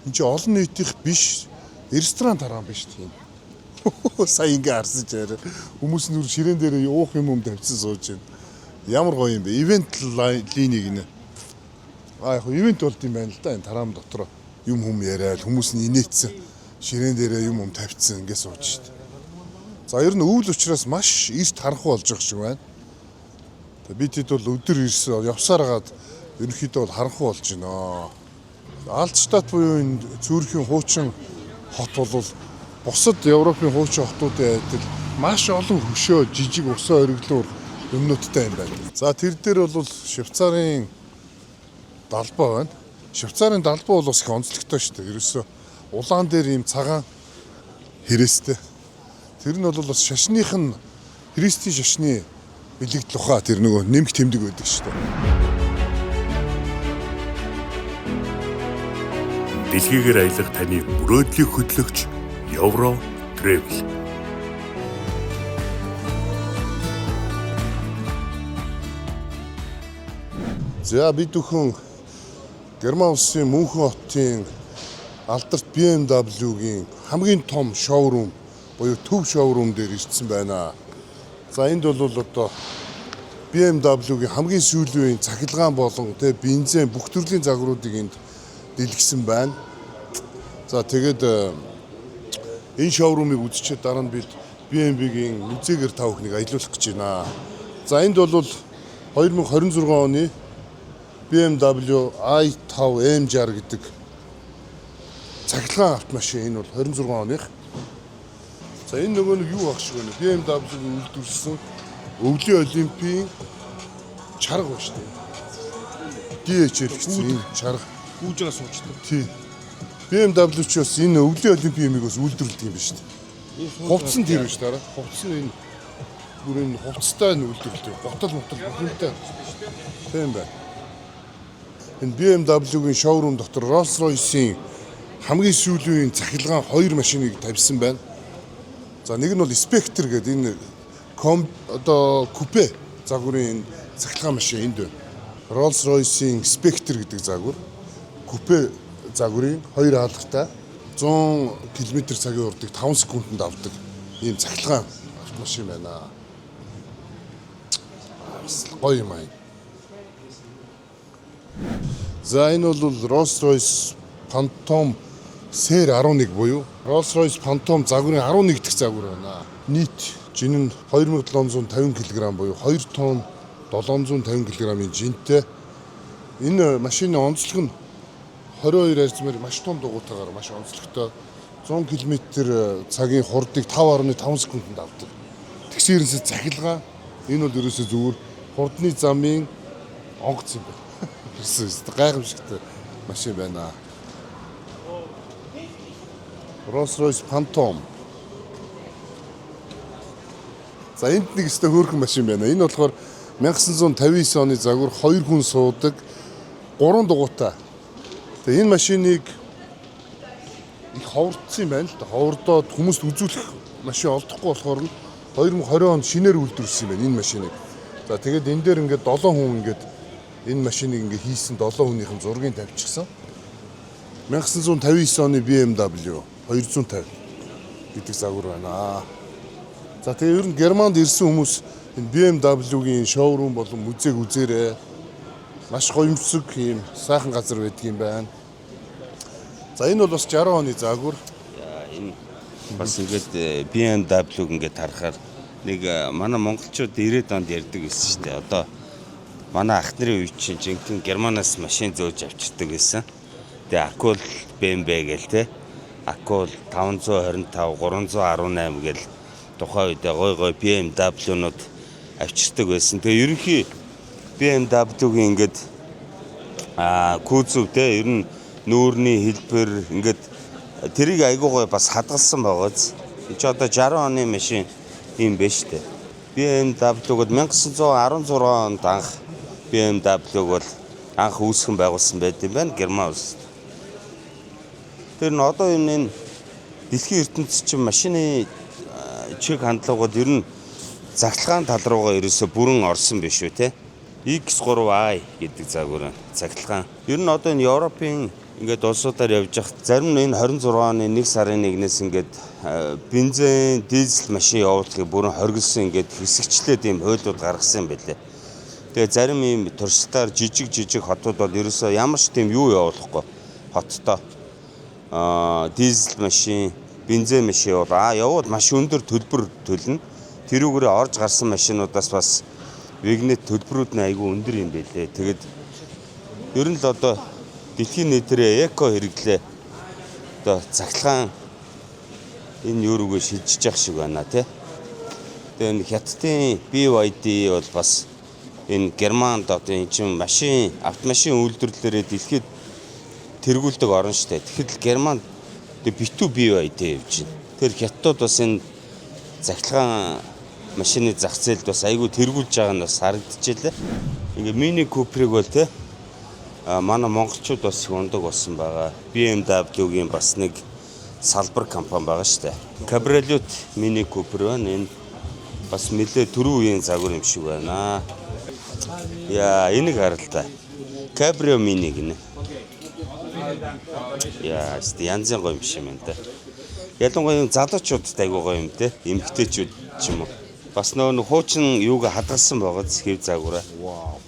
Энд чи олон нийтийнх биш ресторан Таран биш тийм. Сая ингээ харсан ч арай хүмүүс нүр ширээн дээр уух юм тавьсан сууж байна. Ямар гоё юм бэ? Ивент линийг нэ. Яг ивент болд юм байна л да энэ Таран дотор юм яриад хүмүүс нь инээдсэн ширээн дээр юм тавьсан ингээ сууж штэ. За ер нь өвөл учраас маш эрт харанхуй болж байгаа шиг байна. Бид хэд бол өдөр ирсэн явсаар хагаад ерөнхийдөө бол харанхуй болж байна. Альтштадт буюу энэ Цюрхийн хуучин хот бол бусад Европын хуучин хотуудын адил маш олон хөшөө, жижиг усан ориглуур юмнуудтай юм байна. За тэр дээр бол Швейцарын далбаа байна. Швейцарын далбаа бол бас их онцлогтой шүү дээ. Ерөөсөө улаан дээр ийм цагаан хэрэгстэй. Тэр нь бол бас шашных нь Христийн шашны бэлэгдэл ухаа тэр нөгөө нэмэх тэмдэг байдаг шүү дээ. Дэлхийгээр аялах таны мөрөөдлийг хөтлөгч Евро Travel. За бид бүхэн Герман улсын Мюнхен хотын алдарт BMW-гийн хамгийн том шоурум буюу төв шоурум дээр ирсэн байна. За энд бол одоо BMW-гийн хамгийн сүүлийн үеийн цахилгаан болон бензин бүх төрлийн загваруудыг энд дэлгэсэн байна. За тэгээд энэ шоурумыг үзчихэд дараа нь бид BMW-гийн музейгээр та бүхнийг аялуулах гэж байна. За энд бол 2026 оны BMW i5 M60 гэдэг цахилгаан автомашин. Энэ бол 26 оных. За энэ нөгөө нэг юу ах шиг байна. BMW-г үйлдвэрлэсэн өвлийн олимпийн чарга ба шүү дээ. DHL гэсэн энэ чарга гүүж байгаа суучдаг. тий. BMW ч бас энэ өвлийн олимпийн юмыг бас үйлдвэрлэдэг юм ба шүү дээ. Хувцсан тэр биш дараа. Хувцсан энэ бүр энэ хувцастай нь үйлдвэрлэдэг. Готол бүхэнтэй. Тийм байна. Энэ BMW-гийн шоурум дотор Rolls-Royce-ийн хамгийн сүүлийн цахилгаан 2 машиныг тавьсан байна. За нэг нь бол Spectre гэдэг энэ одоо купе загварын цахилгаан машин энд байна. Rolls-Royce-ийн Spectre гэдэг загвар купе загварын 2 хаалгатай 100 км/цагийн урдыг 5 секундэд авдаг ийм цахилгаан автомашин байна. Гоё юм аа. За энэ бол Rolls-Royce Phantom SR11 буюу Rolls-Royce Phantom загварын 11 дахь загвар байна. Нийт жин нь 2750 кг буюу 2 тонн 750 кг-ийн жинтэй. Энэ машины онцлог нь 22 арзмаар маш том дугуйтайгаар маш онцлогтой 100 км/цагийн хурдыг 5.5 секундэд авдаг. Тэгшээрээс цахилгаан энэ бол ерөөсөө зүгээр хурдны замын онгоц юм байна. Ерөөсөө гайхамшигтай машин байна. Rolls-Royce Phantom. За энд нэг өстой хөөрхөн машин байна. Энэ болохоор 1959 оны загвар 2 хүн суудаг 3 дугуйтай. Тэгээ энэ машиныг их ховордсон юм байна л да. Ховордоод хүмүүст үзүүлэх машин олдохгүй болохоор нь 2020 онд шинээр үйлдвэрлэсэн юм байна энэ машиныг. За тэгээд энэ дээр ингээд 7 хүн ингээд энэ машиныг ингээд хийсэн 7 хүнийхэн зургийг тавьчихсан. 1959 оны BMW 250 гэдэг загвар байна. За тэгээ ер нь Германд ирсэн хүмүүс энэ BMW-гийн шоурум болон музейг үзээрэй. Маш гоёмсог юм сайхан газар байдаг юм байна. За энэ бол бас 60 оны загвар. Энэ бас ингээд BMW-г ингээд харахаар нэг манай монголчууд 90-ад онд ярьдаг байсан шүү дээ. Одоо манай ах нарын үе чинь жинхэнэ Германаас машин зөөж авчирдаг байсан. Тэгээ Акул BMW гээл те. Акул 525 318 гээл тухайн үед гой BMW-нууд авчирдаг байсан. Тэгээ ерөнхий BMW-гийн ингээд кузов те ер нь нүүрний хэлбэр ингээд тэрийг айгуу гой бас хадгалсан байгааз. Энд ч одоо 60 оны машин юм биш үү? BMW-год 1916 онд анх BMW-г бол анх үүсгэн байгуулсан байт юм байна Герман улсад. Тэр нь одоо энэ дэлхийн ертөнцийн чинь машины чиг хандлагууд ер нь цахилгаан тал руугаа ерөөсө бүрэн орсон биш үү те? X3i гэдэг загвар цахилгаан. Ер нь одоо энэ Европын ингээд улсуудаар явж хат зарим нь энэ 26 оны 1 сарын 1-ээс ингээд бензин, дизель машин явуулахыг бүрэн хоригдсон ингээд хэсэгчлээд ийм хуйлууд гаргасан юм байлээ. Тэгээ зарим ийм туршилтаар жижиг хотууд бол ерөөсөө ямар ч тийм юу явуулахгүй хоттой дизель машин, бензин машин явууд маш өндөр төлбөр төлнө. Тэрүүгээрээ орж гарсан машинуудаас бас вегнет төлбөрүүд нь айгүй өндөр юм байлээ. Тэгээд ер нь л одоо дэлхийн нийтээрээ эко хэрэглээ одоо цахилгаан энэ юурууг шилжиж явах шиг байна тий. Тэгээ энэ хятадын BYD бол бас энэ Германд одоо энэ чинь машин автомашин үйлдвэрлэлээр дэлхийд тэргүүлдэг орн штэ. Тэгэхэд Германд битүү BYD явж байна. Тэр хятадууд бас энэ цахилгаан машины зах зээлд бас айгүй тэргүүлж байгаа нь бас харагдчихлээ. Ингээ мини куперыг бол те манай монголчууд бас их ундаг болсон байгаа. BMW-гийн бас нэг салбар компани байгаа штэ. Cabriolet мини купер байна. Энэ бас нэлээ түрүү үеийн загвар юм шиг байна. Яа, энийг харал та. Cabrio мини гинэ. Яа, янзын гоё юм шиг юм да. Ялангуяа yung залуучуудтай айгуу гоё юм те. Эмэгтэйчүүд ч юм уу. Бас нөгөө хуучин юуг хадгалсан байгаа хэв заагаараа. Вау.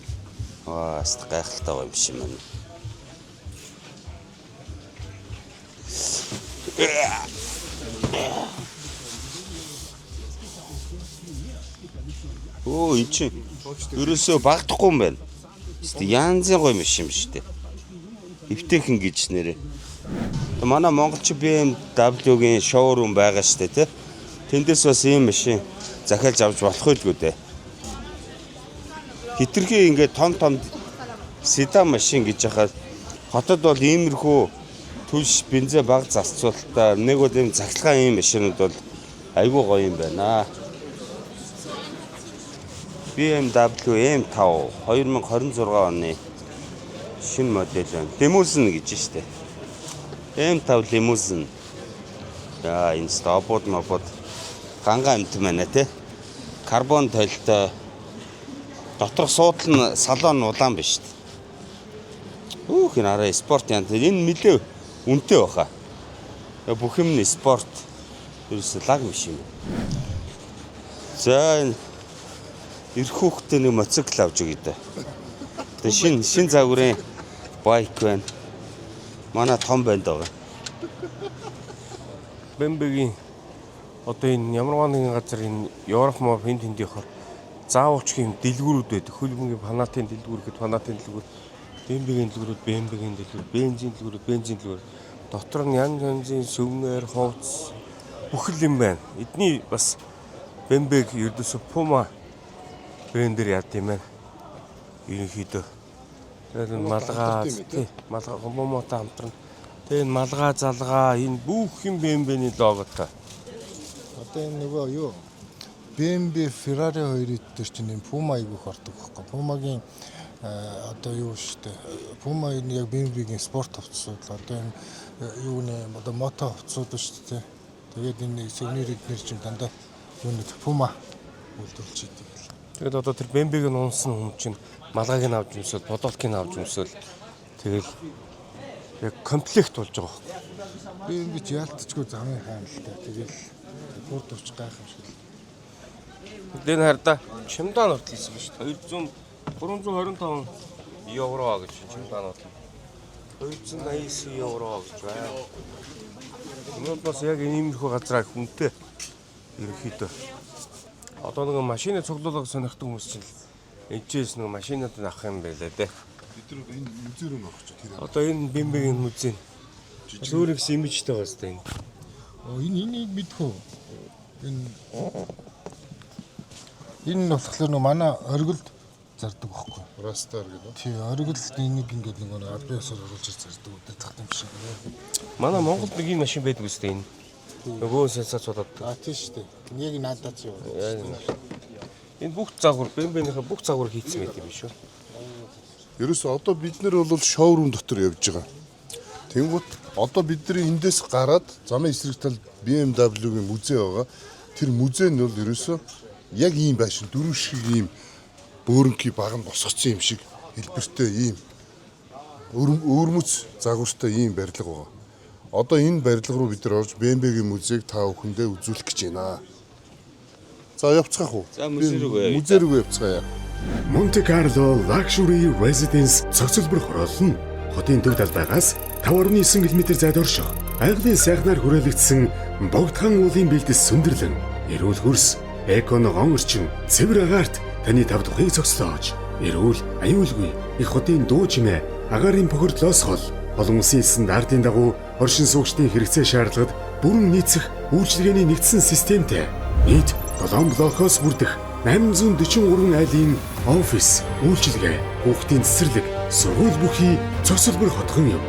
Аа, гайхалтай гоё юм шиг юм. Оо, энэ чи ерөөсөө багдахгүй юм байна. Янзын гоё юм шиг юм шүү дээ. Эвтэйхэн гэж нэрээ. Манай монголч BMW-гийн шоурум байгаа шүү дээ, тий. Тэндээс бас ийм машин захиалж авч болох байлгүй дээ. Хитрхи ингээд том седан машин гэж яхад хотод бол иймэрхүү түлш бензин бага зарцуулалтаа нэг бол ийм захилгаан ийм машинууд бол айгүй гоё юм байна. BMW M5 2026 оны шинэ модель байна. Limousine гэж штэ. M5 Limousine. За энэ стопод мопод ганга амт байна те. Карбон толтой. Доторх суудал нь салон улаан биш штэ. Хүүх энэ арай спорт яа. Энэ нэлээ үнэтэй баха. Бүх юм нь спорт. Ерөөсөө лаг биш юм. За ирэх хүүхдээ нэг моцикл авч өгье даа. Тэгээ шин загварын байк байна. Манай том байна даа. BMW-гийн одоо энэ ямар нэгэн газар энэ Европ мор хиндийнхоор заавалч юм дэлгүүрүүд байдаг. Хөлбөмбөгийн фанатын дэлгүүр гэхэд фанатын дэлгүүр, BMW-гийн дэлгүүрүүд, BMW-гийн дэлгүүр, бензин дэлгүүр. Дотор нь янзын сүмнэр, ховц бүх юм байна. Эдний бас BMW-г ердөөсө Puma брэндээр яд юм байна. Ерөнхийдөө тэр малгай тий малгай гоммотой хамтран тэр малгай залгаа энэ бүх юм BMW-ний логотой. Одоо энэ нөгөө юу BMW Ferrari хоёрын дээр чинь энэ Puma айгүйх ордог байхгүй. Puma-гийн одоо юу штэ Puma энэ яг BMW-гийн спорт хувцсууд л одоо энэ юуны одоо мото хувцсууд штэ. Тэгээд энэ сувнир эднэр чинь дандаа юуны Puma үйлдвэрлэж идэг. Тэгээд одоо тэр BMW-г унсан хүн чинь малгайг нь авч өмсөөл, бодолтыг нь авч өмсөөл тэгэл яг комплект болж байгаа байхгүй. BMW ч яалтчгүй замын хаалтай. Тэгэл бүр дурч гайх юм шиг л. Дэн харда чемодан хүртэл шүү дээ. 325 евро гэж чемодан хүртэл. 289 евро гэж байна. Энэ бас яг иймэрхүү газраа хүнтэй ерөнхийдөө. Одоо нэг машины цуглуулга сонирхдаг хүмүүс чинь эжээс нэг машинууд авах юм байлаа дээ. Бид нар энэ музей рүү авах чинь тэр. Одоо энэ BMW-гийн музей. Өөрөөс имижтэй байна дээ энэ. Энийг мэдхүү. Энэ болохоор нэг манай оргилд зардаг байхгүй. Растар гэдэг. Тий, оргилд энийг ингээд нэг альбиасаар оруулж зардаг үдэ тахт юм шиг. Манай Монголд нэг ийм машин байдаг үстэй энэ. Нөгөө сенсац болоод. Тийм шүү дээ. Яг надад ч юу. Энэ бүх загвар BMW-ийнхээ бүх загвар хийцэн байт юм шүү. Ерөөсөө одоо бид нэр бол шоурум дотор явж байгаа. Тэнгүүт одоо бидний эндээс гараад замын эсрэг талд BMW-гийн музей байгаа. Тэр музей нь бол ерөөсөө яг ийм байшин дөрөв шиг ийм бөөрөнгийн баг нь босгоцсон юм шиг хэлбэртэй ийм өөрмөц загвартай ийм барилга байгаа. Одоо энэ барилга руу бид нар орж BMW-гийн музейг та бүхэндээ үзүүлэх гэж байна. За явцгаах уу? За музей рүү Музей рүү явцгаая. Monte Carlo Luxury Residence цогцлбор хороолно. Хотын төв талбайгаас 5.9 км зайд орших. Айглын сайхнаар хүрээлэгдсэн богдхан уулын бэлдэс сүндэрлэн, эрүүл хөрс, эконогон орчин, цэвэр агаарт таны тав тухыг цогцлоож, эрүүл, аюулгүй их хотын дуу чимээ, агаарын бохирдлоос хол, олон улсын стандартын дагуу оршин суугчдын хэрэгцээ шаардлагад бүрэн нийцэх үйлчилгээний нэгдсэн системтэй. Нийт 7 блокоос бүрдэх 843 айлын офис, үйлчилгээ, хүүхдийн цэцэрлэг, сургууль бүхий цогцлбор хотхон юм.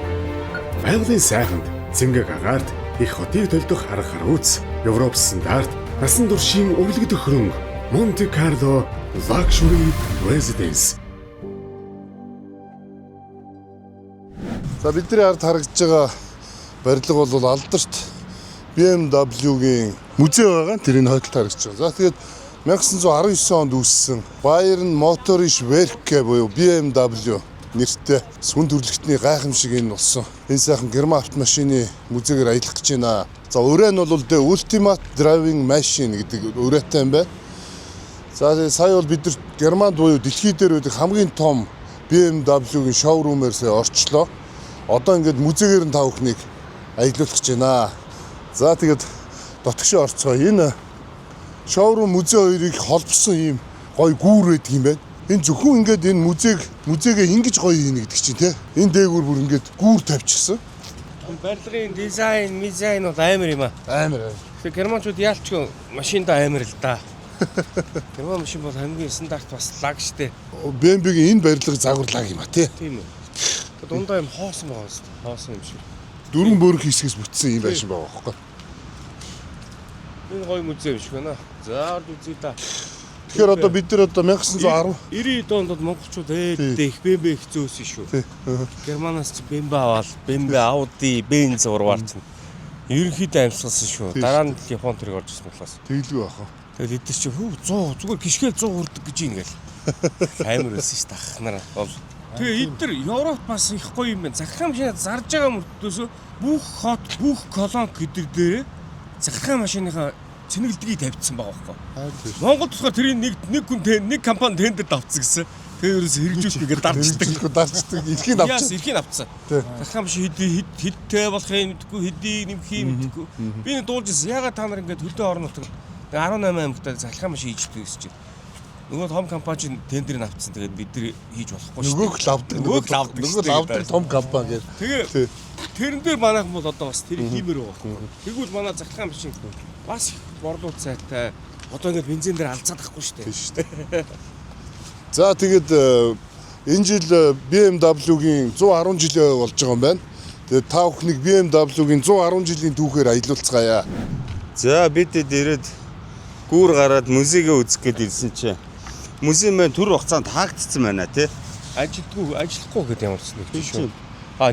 Байгалийн сайханд цэнгэг агаарт их хотыг төлдөх арга харууц, Европ стандарт, насан туршийн өвлөгдөх хөрөнгө Monte Carlo Luxury Residence. За бидний ард харагдж байгаа барилга бол алдарт BMW-гийн музей байгаа. Тэрийг хойдолд харагдж байгаа. За тэгээд 1919 онд үүссэн Bayern Motorische Werke буюу BMW нэртэй сүн төрлөختний гайхамшиг энэ болсон. Энэ сайхан герман автомашины музейгээр аялах гэж байна. За өрөө нь бол the ultimate driving machine гэдэг өрөөтэй юм байна. За сая бол бид нар Германд буюу дэлхий дээр байдаг хамгийн том BMW-гийн шоурумээр сая орчлоо. Одоо ингээд музейгээр нь та бүхнийг аялуулах гэж байна. За тэгээд дотгошоо орцгоо. Энэ шоурум музей хоёрыг холбосон ийм гоё гүүр байдаг юм байна. Энэ зөвхөн ингээд энэ музейгээ ингэж гоё хийнэ гэдэг чинь тий. Энэ дээгүүр бүр ингээд гүүр тавьчихсан. Барилгын дизайн бол амар юм аа. Амар. Тэгээ германчууд яалчгүй машиндаа амар л да. Герман машин бол хамгийн стандарт бас лаг штэ. BMW-гийн энэ барилга загварлаг юм а тий. Тийм үү. Дундаа юм хоосон байгаа шүү дээ. Хоосон юм шиг. Дөрвөн бөөрөх хэсгээс бүтсэн юм байшин байгаа байхгүй. Энэ гоё музей юм шиг байна. За орд үзье да. Тэгэхээр одоо бид нар одоо 1910 90 онд монголчууд ээдтэй их BMW их зөөсөн шүү. Германаас ч BMW аваад BMW Audi Benz урваарч. Ерөнхийдөө амьсгалсан шүү. Дараа нь Японд тэрэг орж ирсэн болохоос. тэглгүй баха. Тэгэл эдгээр чи 100 зүгээр гიშгээл 100 хүрдэг гэж ингээл. Амар байсан шүү дээ ахнараа. Тэгээ эдгээр Европт бас их гоё юм байна. Захиргаан машинаа зарж байгаа мөртөөсөө бүх хот, бүх колонк эдгээр дээр захиргаан машиныхаа цэнгэлдгийг тавьчихсан байгаа байхгүй. Монгол болохоор тэрийг нэг хүн нэг компани тендер давцсан гэсэн. Тэгээ ерөөс хэрэгжүүлэх ингээд дарчдаг. Эрхийн авчихсан. Эрхийн авцсан. Захиргаан машин хэдтэй болохыг мэдгүй, хэдийг нэмхийг мэдгүй. Би нэг дуулж ирсэн. Ягаад та нар ингээд хөлдөө орон нутаг 18 аймагтаа захиргаан машин хийждэг гэсэн чинь. Нөгөө том компани тендерийг авцсан. Тэгээд бид нар хийж болохгүй шүү. Нөгөөг л авдаг том компани гэж. Тэгээ тэрэн дээр манайхан бол одоо бас тэр хиймээр байгаа байхгүй. Тэгвэл манай захиргаан машин бас их борлуулалт сайтай. Одоо ингээд бензин дээр алцаад ахгүй шүү дээ. Тийм шүү дээ. За тэгээд энэ жил BMW-гийн 110 жилээ болж байгаа юм байна. Тэгээд та бүхнийг BMW-гийн 110 жилийн түүхээр аялуулцгаая. За бид ирээд гүүр гараад музейгээ үзэх гээд ирсэн чинь музей маань түр хугацаанд хаагдсан байна тий. Ажиллахгүй гэдэг ямар ч нэг шүү.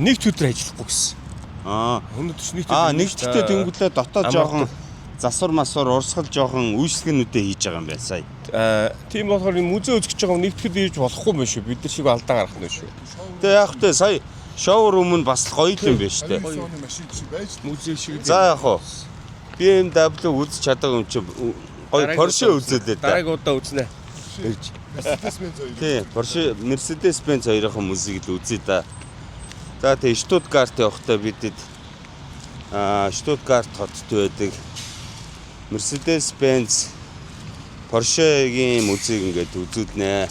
Нэг өдөр ажиллахгүй гэсэн. Өнөөдөр нэг өдөртөө тэнгуүлээ дотоод жоохон засвар масвар урсгал жоохон үйлчлэгнүүдээ хийж байгаа юм байна сая. Тийм болохоор музей үзэж байгаа нэгтгэд хийж болохгүй юм шүү. Бид нар шиг алдаа гарах нь шүү. Тэгээ яг хөтэ сая шоурум нь бас гоё юм байна шүү дээ. Музей шиг. За яг хоо BMW үзэж чадаагүй юм чи гоё Porsche үзээд дээ. Дараагийн удаа үзнэ. Тий, Porsche Mercedes-Benz хоёрын музейг л үзье да. За тэгээ Stuttgart явахдаа бидэд Stuttgart хотод байдаг Mercedes-Benz Porsche-гийн музейг ингээд үзүүлнэ.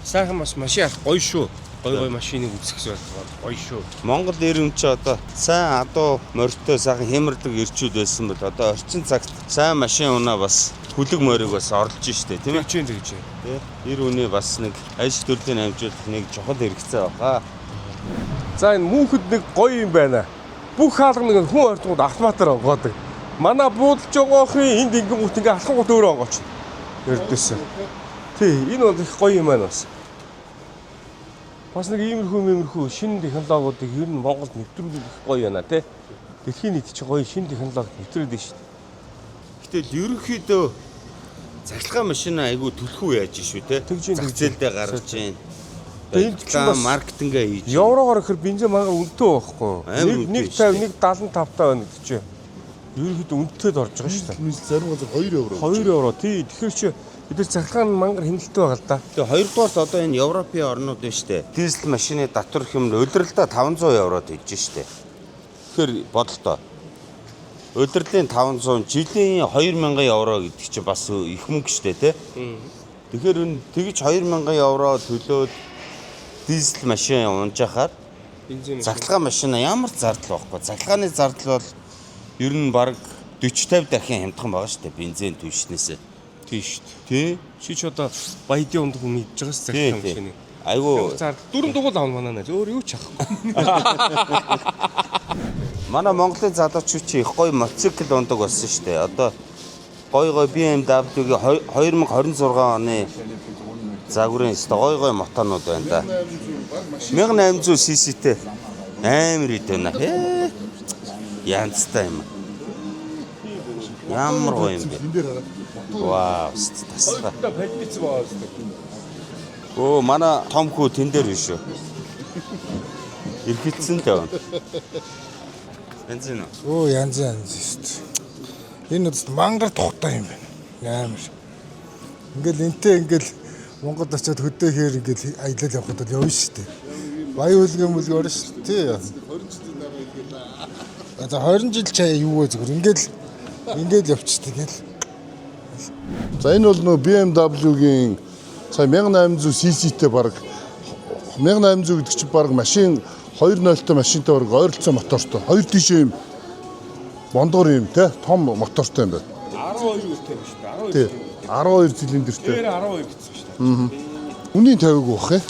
Сайхан бас машин авах гоё шүү. Гоё машиныг үзэх гэсэн гоё шүү. Монгол ирэн чи одоо сайн адуу морьтой сайхан хямрдаг ирчүүд байсан бол одоо орчин цагт сайн машин унаа бас хүлэг морийг бас орлож штэ тийм ээ. Тэгж. Ир үний бас нэг ажил төрлийн амжилт нэг чухал хэрэгцээ байгаа. За энэ мөнхөд нэг гоё юм байна. Бүх хаалга нэг хүн ордгууд автоматар онгоодаг. Манай буудалж байгаахийн энд ингэнгүүт ингээ алхангууд өөрөө онгооч. Ярдээсэн. Тий, энэ бол их гоё юм байна бас. Бас нэг иймэрхүү шинэ технологиудыг ер нь Монголд нэвтрүүлэх их гоё байна тий. Дэлхийн нийт чи гоё шинэ технологи нэвтрүүлдэг шүү дээ. Гэтэл ерөнхийдөө цахилгаан машин айгүй төлхөө яаж шүү те. Зах зээлдээ гаргаж байна. Энд ч бас маркетингээ хийж. Еврогоор ихэр бензин мангар үнэтэй байхгүй. 1.50 1.75 таа байна гэдэг чинь. Ерөнхийдөө үнэтэд орж байгаа шүү дээ. Зарим газар 2 евро. 2 евро тий. Тэгэхээр чи бид цахилгаан мангар хэмнэлттэй байгаа л да. Тэгээ хоёрдугаар одоо энэ Европын орнууд байна шүү дээ. Дизель машины татвар хэмнэл удирдалтаа 500 еврод хийж штэ. Тэгэхээр бодлоо. Удирдлын 500 жилийн 2000 евро гэдэг чинь бас их мөнгө штэ тий. Тэгэхээр энэ тэгж 2000 евро төлөөд дизель машин унжахаар цахилгаан машина ямар зардал байхгүй. Цахилгааны зардал бол ер нь баг 40-50 дахин хямдхан байгаа шүү дээ бензин түвшнээсээ. Тийм шүү дээ. Тий. Чи ч одоо баядын ундаг хүн идж байгаа шүү цахилгаан машиныг. Айгуу. Дөрөв дугуйл авна манаа нэ. Өөр юу ч ахгүй. Манай Монголын залуучууд чи их гоё мотоцикл ундаг болсон шүү дээ. Одоо гоё BMW-гийн 2026 оны загварын гой мотонууд байна да. 1800 cc-тэй амар ид байна. Янзтай юм. Ямар гоё юм бэ? Вау, тасга. Оо, манай том хүү тэн дээр биш үү? Иргэлцэн л байна. Янз нь. Оо янз шүү дээ. Энэ үст мангар тухтай юм байна. Амар. Ингээл энтэй ингээл Монгол очиод хөдөөхээр ингээл аялал явахад л явна шүү дээ. Баян үлгэн мүлгөр шүү дээ. 20 жил чаа юу вэ зүгээр ингээл явчихдаг гэл. За энэ бол нөө BMW-гийн сая 1800 cc-тэй баг 1800 гэдэг чинь баг машин 2.0-тай машинтай баг ойролцоо мотортой. Хоёр тийшээ юм бондгор юм те том мотортой юм байна. 12 үлтэй юм шүү дээ. Тий. 12 цилиндртэй. Тэр 12 гэсэн шүү дээ. Үнийн тавиагүй бах ээ.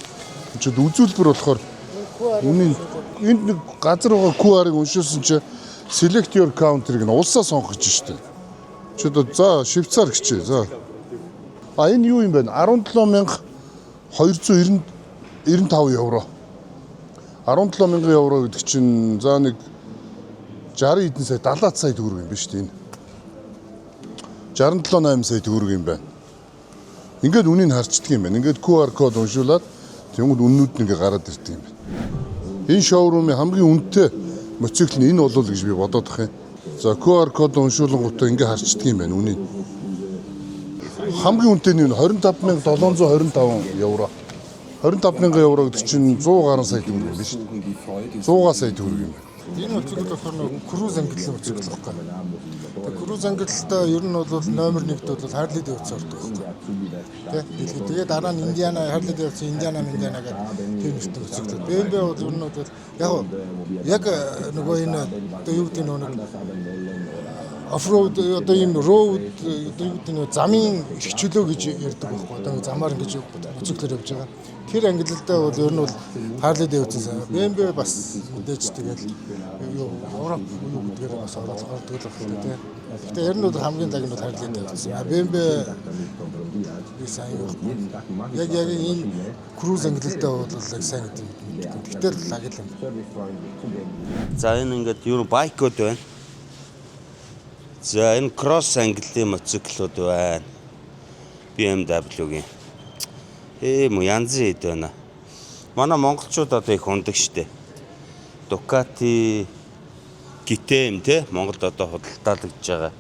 Чод үзүүлбэр болохоор үнийн энд нэг газар байгаа QR-ыг уншуулсан чи select your country-г нь улсаа сонгох гэж штэ. Чод за Швейцар гэчээ. За. А энэ юу юм бэ? 17,295 евро. 17,000 евро гэдэг чинь за нэг 60 эдэн сая 70 сая төгрөг юм биш үү энэ? 67-8 сая төгрөг юм байна. Ингээд үнийг харчдаг юм байна. Ингээд QR код уншуулад тэгвэл үннүүд нь ингээд гараад ирдэг юм байна. Энэ шоурумын хамгийн үнэтэй мотоцикл нь энэ болов гэж би бодоод байгаа юм. За QR код уншуулгуудаа ингээд харчдаг юм байна үнийг. Хамгийн үнэтэй нь 25,725 евро. 25,000 евро гэдэг чинь 100 гаруй сая төгрөг юм биш үү? 100 сая төгрөг юм байна. Энэ мотоцикл болохоор нэг круз ангиллын мотоцикл байхгүй. Тэгээ круз ангиллтай ер нь бол номер 1-д бол Harley Davidson ордог байхгүй. Тэгээ дараа нь Indiana Harley Davidson Indiana гэдэг тийм нэртэй мотоцикл. BMW бол ер нь бол яг нөгөө энэ одоо юу гэдэг нэг офроуд одоо энэ роуд одоо юу гэдэг нэг замын хичээлөө гэж ярьдаг байхгүй. Одоо замаар ингэж мотоциклээр явж байгаа. Тэр ангиллалтай бол ер нь бол Harley Davidson BMW бас мэдээж тэгэл юу Европ юу гэдгээр бас оролцдог л байна. Гэтэ ер нь бол хамгийн даг нь бол Harley Davidson. BMW би сайн юу. Яг энэ cruise ангиллалтай бол яг сайн гэдэг юм. Гэтэл лаг л юм. За энэ ингээд юу байкуд байна. За энэ кросс английн мотоциклууд байна. BMW-гийн. Мо янз хэд байна. Манай монголчууд одоо их ундаг штэ. Ducati GTM те Монголд одоо худалдаалагдж байгаа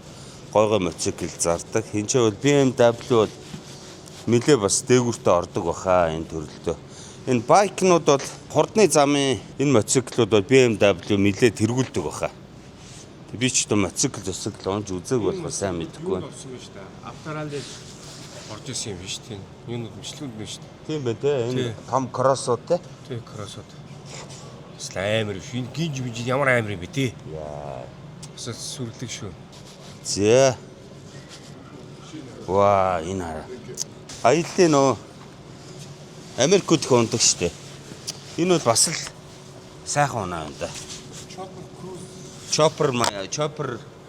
гой мотоцикл зардаг. Энд чинь бол BMW бол нэлээ бас дээгүүртээ ордог баха энэ төрөлтөө. Энэ байкнууд бол хурдны замын энэ мотоциклууд бол BMW нэлээ тэргүүлдэг баха. Би ч одоо мотоцикл унж үзег болохоор сайн мэдэхгүй байна. Авторалд орж исэн юм биш тийм. Юунууд мөчлөнд нь шүү дээ. Тийм бай тээ. Энэ том кроссууд те. Тийм кроссууд. Амар шүү. Гинж бинж ямар амар юм бэ тий. Яа. Бас сүрлэг шүү. Зэ. Ваа энэ хараа. Аяллаа нөө Америкт хондог штэ. Энэ бол бас л сайхан унаа юм да. Chopper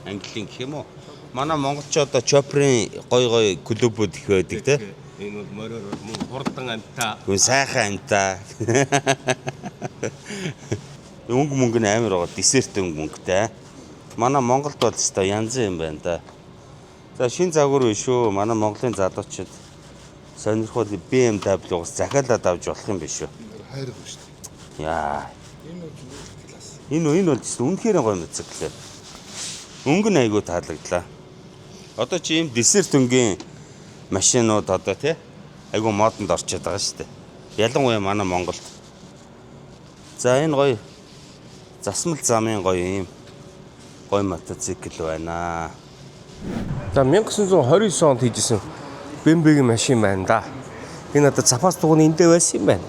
английн гэх юм уу? Манай монголч одоо Chopper-ын гой клубүүд их байдаг те. Энэ бол мороор мөн хурдан амтаа. Гүн сайхан амтаа. Мөнгө нь амар байгаа. Десерт мөнгөтэй. Манай Монголд бол өстой янз юм байна да. За шин загвар биш шүү. Манай Монголын залуучууд сонирхол BMW-гоос захиалаад авч болох юм биш үү? Хайрдаг шүү дээ. Яа. Энэ бол үнэхээр гоё мотоцикл. Өнгө нь айгүй таалагдлаа. Одоо чи ийм десерт өнгийн машинууд одоо тий айгүй модонд орчод байгаа шүү дээ. Ялангуяа манай Монголд. За энэ гоё засмал замын гоё ийм гоё мотоцикл байна. За 1929 онд хийжсэн BMW-гийн машин байна да. Энэ одоо запас дугууны эндээ байсан юм байна.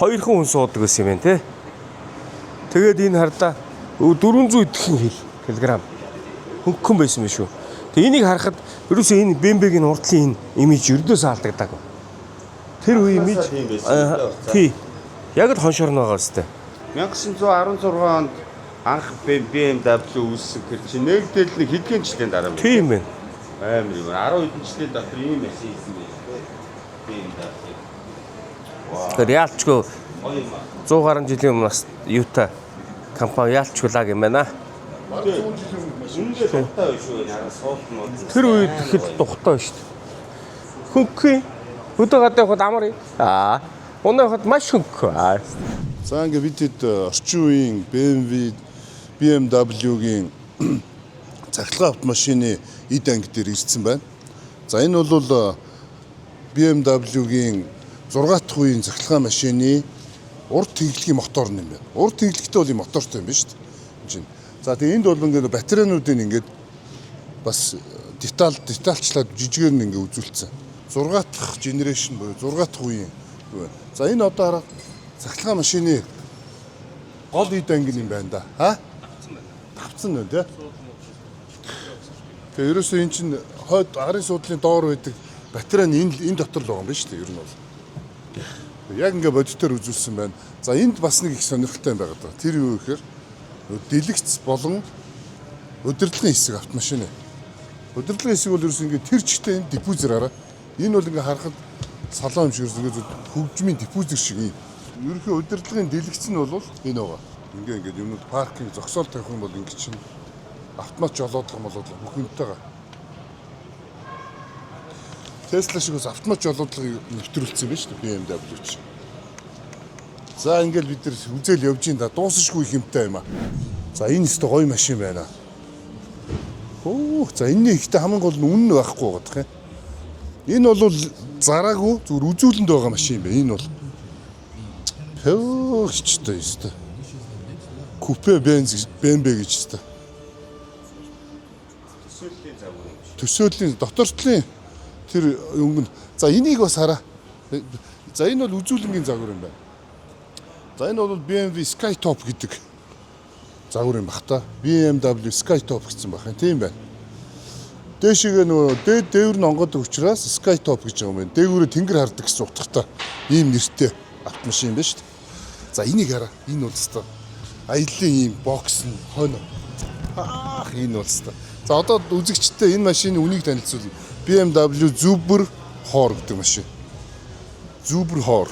2 хүн суудаг байсан юм байна тий. Тэгээд энэ хардаа 400 кг хөнгөн байсан биш үү. Тэгээ энийг харахад ерөөсөө энэ BMW-гийн уртлын энэ имиж өрдөөс алдагдаг. Тэр үе имиж тий. Яг л хоншорно байгаа үстэй. 1916 онд анх BMW үүссэн гэр чи нэгдэл нэг хэдхэн жилийн дараа байна. Тийм байна. Амар юм. 10 хэдэн жилийн дотор ийм машин хийсэн байх. BMW. Тэр яалчгүй 100 гаруй жилийн өмнөөс юутай компани яалчгүй лаг юм байна. Үнэхээр тухтай биш үү? Яра суултнууд. Тэр үед ихэд тухтай шүү дээ. Хөнгөн өдөө гадаа явахад амар. Унаа хот маш хөнгө. За ингээ бид хэд орчин үеийн BMW-гийн цахилгаан автомашины эд анги дээр ирсэн байна. За энэ бол BMW-гийн 6 дахь үеийн цахилгаан машины урд тэнглэгийн мотор юм байна. Урд тэнглэгтэй бол юм мотортой юм байна шүү дээ. За тэгээ энд бол ингээ батарейнуудыг ингээд бас детальчлаад жижигээр нь ингээ үзүүлсэн. 6 дахь генерашн буюу 6 дахь үеийн. За энэ одоо хараа цахилгаан машины гол эд анги юм байна да. Тавцсан байна тий. Тэгээ ерөөсөө эн чинь хойд арын суудлын доор байдаг батарей нь энэ дотор л байгаа юм байна шүү дээ. Ер нь бол. Яг ингээ бодитоор үзүүлсэн байна. За энд бас нэг их сонирхолтой юм байгаа даа. Тэр юу гэхээр дэлгэц болон удирдлагын хэсэг автомашины. Удирдлагын хэсэг бол ерөөсөө ингээ тэр чигтээ энэ диффузер хараа. Энэ бол ингээ харахад салон юм шиг ерөөсөө хөгжмийн диффузер шиг юм. Ерөнхий удирдлагын дэлгэц нь бол энэ байгаа. Ингээ юмнууд паркинг зогсоол тавих юм бол ингээ чинь автомат жолоодлого бүхэнтэйгээ. Tesla шиг бас автомат жолоодлагыг нэвтрүүлсэн юм байна шүү дээ BMW ч. За ингээл бид нар үзэл явж ин да дуусахгүй хэмтэй юм аа. За энэ өстө гоё машин байна. За энэний ихтэй хамгийн гол нь үнэн байхгүй байгаа юм. Энэ бол зараагүй зүгээр үзүүлэнд байгаа машин юм байна. Энэ бол хөөчтэй өстө. Купе бенз BMW гэж өстө. Төсөөлийн доторчлын тэр өнгө. За энийг бас хараа. За энэ бол үзүүлэнгийн загвар юм байна. За энэ бол BMW Skytop гэдэг загвар юм бах та. BMW Skytop гэсэн бах юм. Тийм байна. Дээшээ нөгөө дээвэр нь онгодог учраас Skytop гэж байгаа юм байна. Дээгүүрээ тэнгэр хардаг гэсэн утгатай ийм нэртэй автомашин юм байна шүү дээ. За энийг хараа. Энэ бол өстой аяллаа ийм бокс нь хойно. Энэ бол өстой. За одоо үзэгчтэй энэ машины үнийг танилцуулна. BMW Zuber Hor гэдэг машин. Zuber Hor.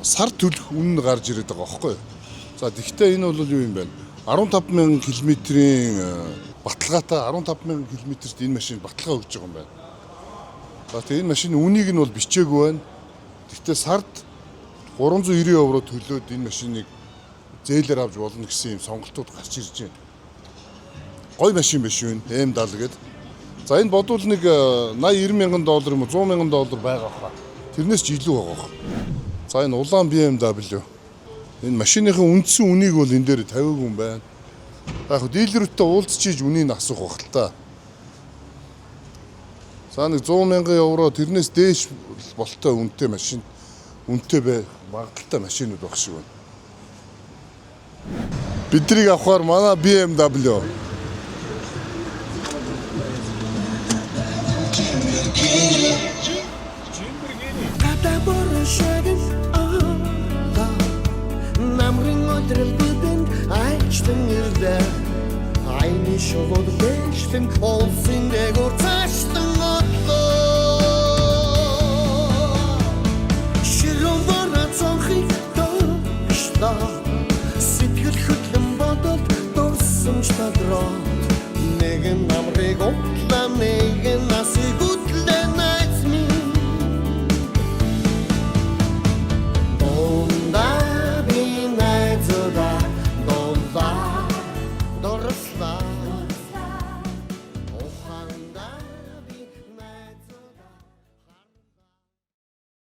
Сар төлөх үнэ гарч ирээд байгаа байхгүй юу? За тэгвэл энэ бол юу юм бэ? 15,000 км-ийн баталгаатай 15,000 км-т энэ машин баталгаа өгж байгаа юм байна. За тэгээ энэ машины үнийг нь бол бичээгүй байна. Тэгвэл сард 390 евро төлөөд энэ машиныг зээлээр авч болно гэсэн юм сонголтууд гарч ирж байна. Гой машин биш юу энэ M70 гэдэг. За энэ бодвол нэг 80-90 мянган доллар юм уу 100 мянган доллар байгаа хаа. Тэрнээс ч илүү байгаа хаа. За энэ улаан BMW. Энэ машиныхын үндсэн үнийг бол энэ дээр тавиагүй юм байна. Яг дилерүүдтэй уулзчиж үнийг асуух байх л та. За нэг 100 мянган евро тэрнээс дээш болтой үнэтэй машин үнэтэй бай магадaltaй машинууд байх шиг байна. Бидрийг авахаар манай BMW. Намрын өдрөлдөн айчтан ирдэ айны шолод дэштэн олсын дэгор